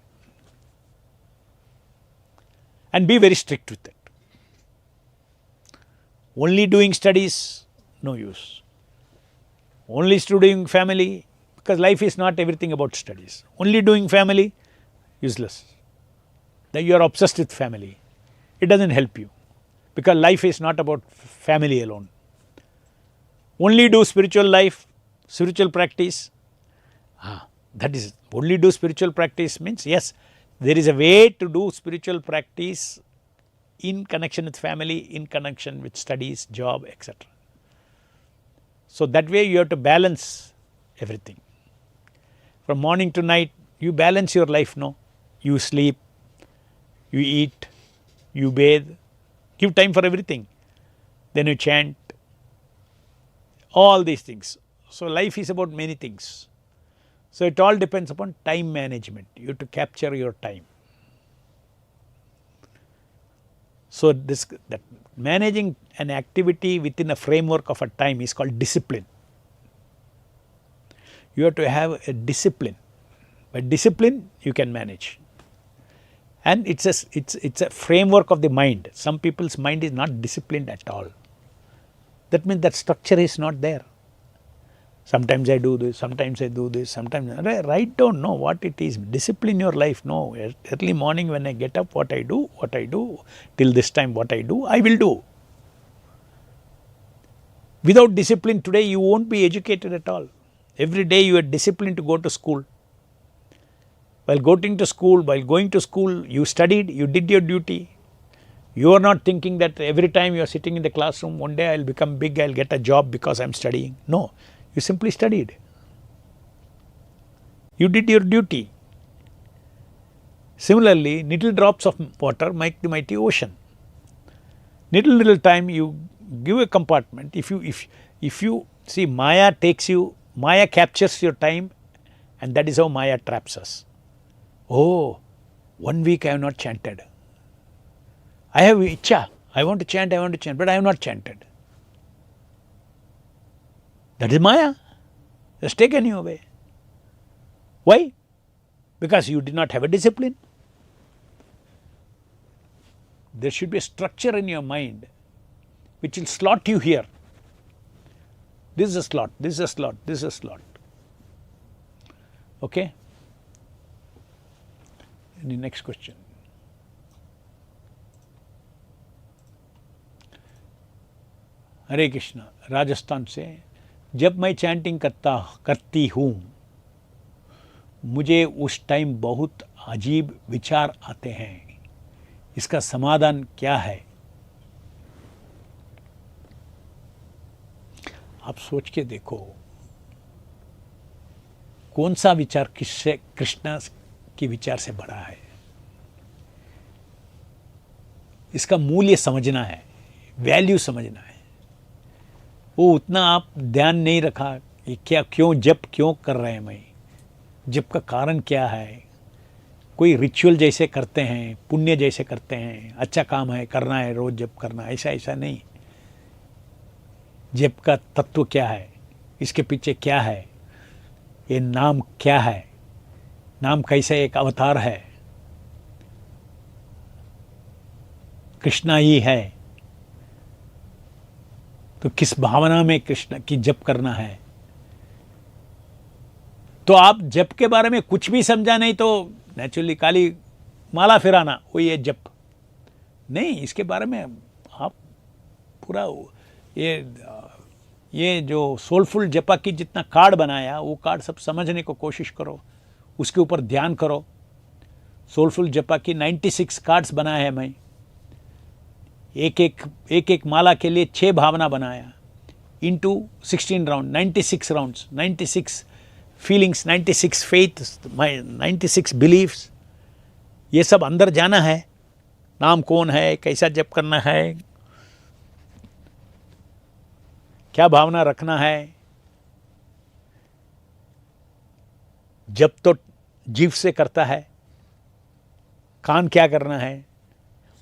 And be very strict with it. Only doing studies, no use. Only doing family, because life is not everything about studies. Only doing family, useless. Then you are obsessed with family. It doesn't help you. Because life is not about family alone. Only do spiritual life, spiritual practice. That is, only do spiritual practice means, yes, there is a way to do spiritual practice in connection with family, in connection with studies, job, etc. So that way you have to balance everything. From morning to night, you balance your life, no? You sleep, you eat, you bathe, give time for everything. Then you chant, all these things. So life is about many things. So it all depends upon time management. You have to capture your time. So that managing an activity within a framework of a time is called discipline. You have to have a discipline. By discipline, you can manage. And it's a framework of the mind. Some people's mind is not disciplined at all. That means that structure is not there. Sometimes I do this, sometimes I do this, sometimes write down, no, what it is. Discipline your life, no. Early morning when I get up, what I do, till this time what I do, I will do. Without discipline today you won't be educated at all. Every day you are disciplined to go to school. While going to school, you studied, you did your duty. You are not thinking that every time you are sitting in the classroom, one day I will become big, I will get a job because I am studying. No, you simply studied. You did your duty. Similarly, little drops of water make the mighty ocean. Little time you give a compartment. If you see, Maya captures your time, and that is how Maya traps us. Oh, 1 week I have not chanted. I have ichcha, I want to chant, but I have not chanted. That is Maya. It has taken you away. Why? Because you did not have a discipline. There should be a structure in your mind which will slot you here. This is a slot, this is a slot, this is a slot. Okay? The next question. हरे कृष्णा, राजस्थान से, जब मैं chanting करती हूँ, मुझे उस time बहुत अजीब विचार आते हैं, इसका समाधान क्या है? आप सोच के देखो, कौन सा विचार कृष्णा के विचार से बड़ा है? इसका मूल्य समझना है, वैल्यू समझना है। वो उतना आप ध्यान नहीं रखा कि क्या, क्यों जप क्यों कर रहे हैं, मैं जप का कारण क्या है, कोई रिचुअल जैसे करते हैं, पुण्य जैसे करते हैं, अच्छा काम है, करना है, रोज जप करना, ऐसा नहीं। जप का तत्व क्या है, इसके पीछे क्या है, ये नाम क्या है, नाम कैसे एक अवतार है, कृष्णा ही है, तो किस भावना में कृष्ण की जप करना है। तो आप जप के बारे में कुछ भी समझा नहीं तो नेचुरली काली माला फिराना वो ये जप नहीं, इसके बारे में आप पूरा ये जो सोलफुल जपा की जितना कार्ड बनाया वो कार्ड सब समझने को कोशिश करो, उसके ऊपर ध्यान करो। सोलफुल जपा की 96 कार्ड्स बनाए हैं मैं, एक माला के लिए 6 भावना बनाया, into 16 round, 96 rounds, 96 feelings, 96 faiths, 96 beliefs, ये सब अंदर जाना है। नाम कौन है, कैसा जप करना है, क्या भावना रखना है। जब तो जीव से करता है, कान क्या करना है,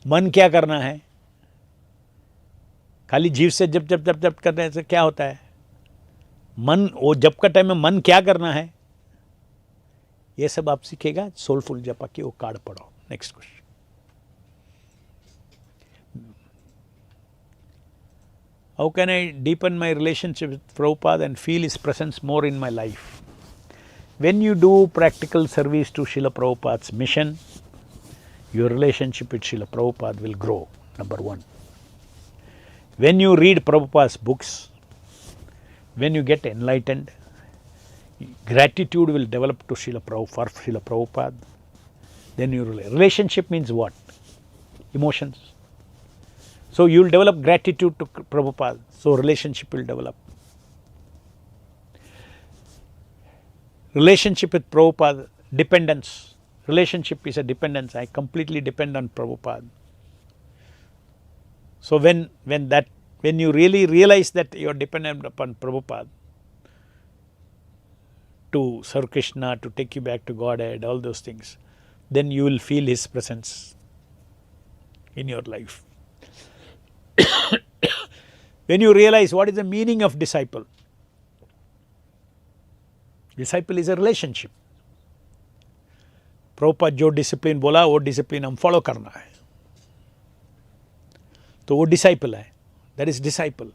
मन क्या करना है। खाली जीव से जब जब जब जब करने से क्या होता है, मन वो जब का टाइम में मन क्या करना है, ये सब आप सीखेगा। सोलफुल जपा की वो कार्ड पढ़ो। Next question, how can I deepen my relationship with Prabhupada and feel his presence more in my life? When you do practical service to Srila Prabhupada's mission, your relationship with Srila Prabhupada will grow, number one. When you read Prabhupada's books, when you get enlightened, gratitude will develop to Srila Prabhupada. Then your relationship means what? Emotions. So you will develop gratitude to Prabhupada, so relationship will develop. Relationship with Prabhupada, dependence. Relationship is a dependence. I completely depend on Prabhupada. So when you really realize that you are dependent upon Prabhupada to serve Krishna, to take you back to Godhead, all those things, then you will feel his presence in your life. When you realize what is the meaning of disciple, disciple is a relationship. Prabhupada जो discipline बोला वो discipline हम follow करना है, तो वो disciple है, that is disciple.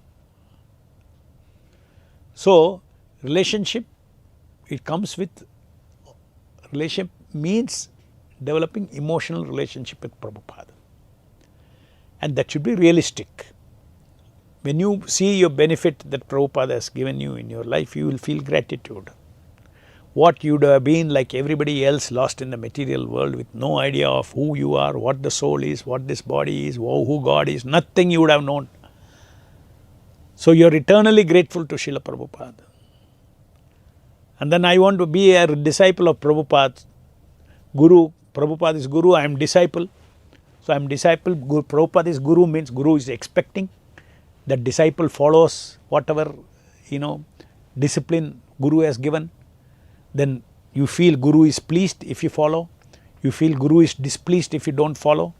So relationship, it comes with, relationship means developing emotional relationship with Prabhupada, and that should be realistic. When you see your benefit that Prabhupada has given you in your life, you will feel gratitude. What you would have been like everybody else, lost in the material world with no idea of who you are, what the soul is, what this body is, who God is, nothing you would have known. So you are eternally grateful to Srila Prabhupada. And then I want to be a disciple of Prabhupada. Guru, Prabhupada is Guru, I am disciple. So I am disciple, Prabhupada is Guru, means Guru is expecting that disciple follows whatever, discipline Guru has given. Then you feel Guru is pleased if you follow. You feel Guru is displeased if you don't follow.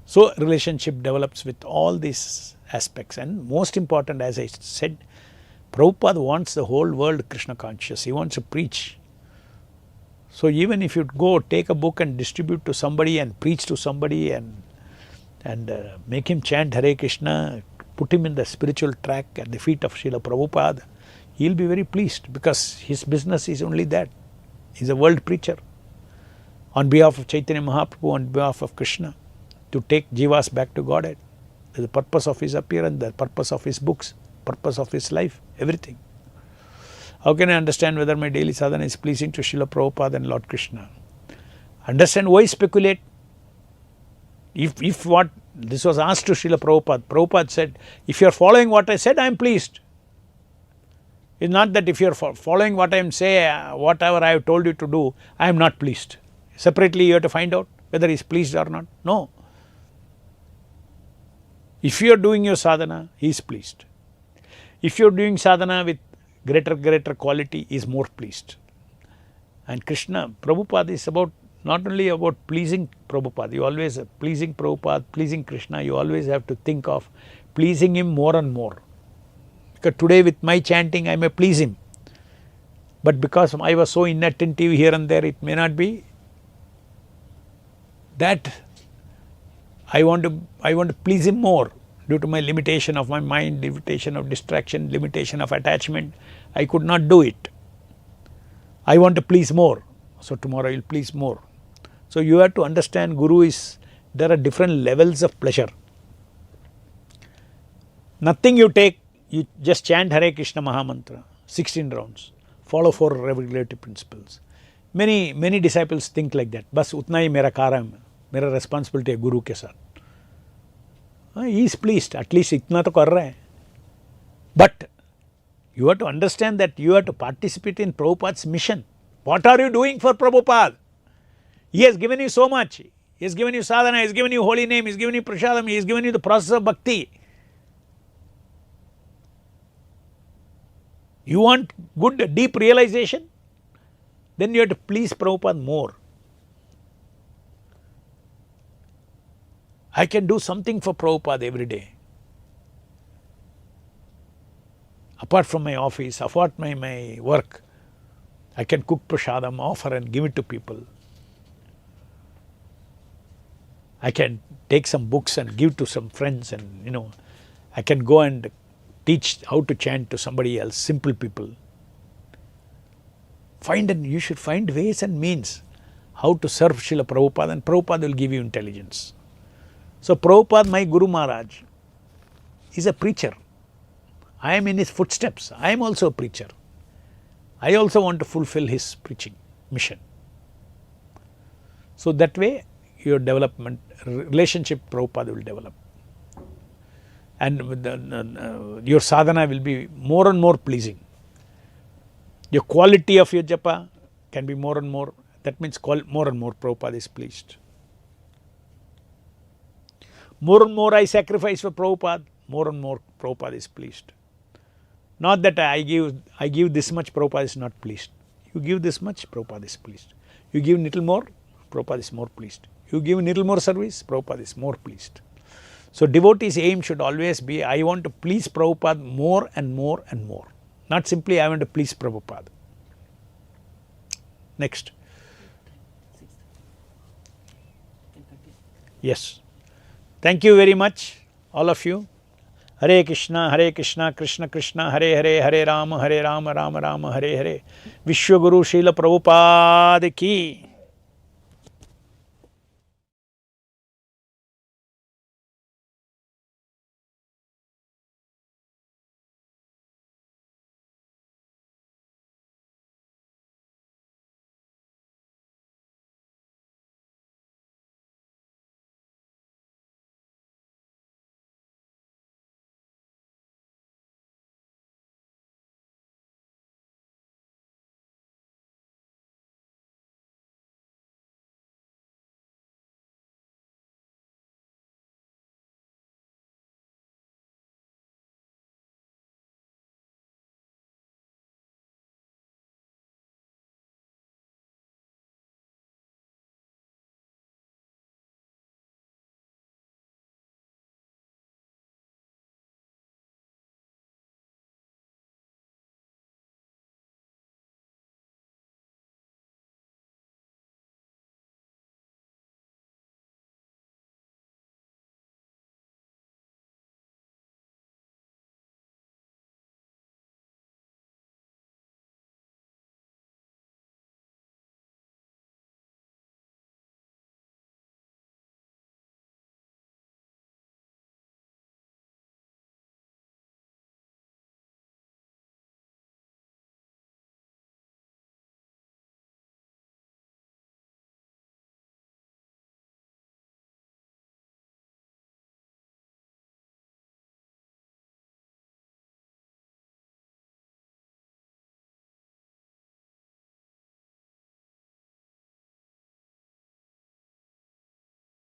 So relationship develops with all these aspects. And most important, as I said, Prabhupada wants the whole world Krishna conscious. He wants to preach. So even if you go take a book and distribute to somebody and preach to somebody and make him chant Hare Krishna, put him in the spiritual track at the feet of Srila Prabhupada, he will be very pleased, because his business is only that. He is a world preacher on behalf of Chaitanya Mahaprabhu, on behalf of Krishna, to take jivas back to Godhead. That is the purpose of his appearance, the purpose of his books, purpose of his life, everything. How can I understand whether my daily sadhana is pleasing to Srila Prabhupada and Lord Krishna? Understand, why speculate? If what this was asked to Srila Prabhupada, Prabhupada said, if you are following what I said, I am pleased. It's not that if you are following what I am saying, whatever I have told you to do, I am not pleased. Separately you have to find out whether he is pleased or not. No. If you are doing your sadhana, he is pleased. If you are doing sadhana with greater quality, he is more pleased. And Krishna, Prabhupada is about not only about pleasing Prabhupada, you always pleasing Prabhupada, pleasing Krishna, you always have to think of pleasing him more and more. Because today with my chanting I may please him, but because I was so inattentive here and there, it may not be that I want to please him more due to my limitation of my mind, limitation of distraction, limitation of attachment. I could not do it. I want to please more, so tomorrow I will please more. So you have to understand, Guru is, there are different levels of pleasure. Nothing you take, you just chant Hare Krishna Mahamantra, 16 rounds, follow 4 regulative principles. Many disciples think like that. बस उतना ही मेरा कार्य है, मेरा responsibility है गुरु के साथ. He is pleased, at least इतना तो कर रहा है. But you have to understand that you have to participate in Prabhupada's mission. What are you doing for Prabhupada? He has given you so much. He has given you sadhana, he has given you holy name, he has given you prasadam, he has given you the process of bhakti. You want good deep realization? Then you have to please Prabhupada more. I can do something for Prabhupada every day. Apart from my office, apart from my work, I can cook prasadam, offer and give it to people. I can take some books and give to some friends, and I can go and teach how to chant to somebody else, simple people. You should find ways and means how to serve Srila Prabhupada, and Prabhupada will give you intelligence. So Prabhupada, my Guru Maharaj, is a preacher. I am in his footsteps. I am also a preacher. I also want to fulfill his preaching mission. So that way your development, relationship Prabhupada will develop. And your sadhana will be more and more pleasing. Your quality of your japa can be more and more, that means more and more Prabhupada is pleased. More and more I sacrifice for Prabhupada, more and more Prabhupada is pleased. Not that I give this much, Prabhupada is not pleased. You give this much, Prabhupada is pleased. You give little more, Prabhupada is more pleased. You give little more service, Prabhupada is more pleased. So devotee's aim should always be, I want to please Prabhupada more and more and more. Not simply I want to please Prabhupada. Next. Yes. Thank you very much, all of you. Hare Krishna, Krishna Krishna, Hare Hare, Hare Rama, Rama Rama, Hare Hare. Vishwaguru Srila Prabhupada ki.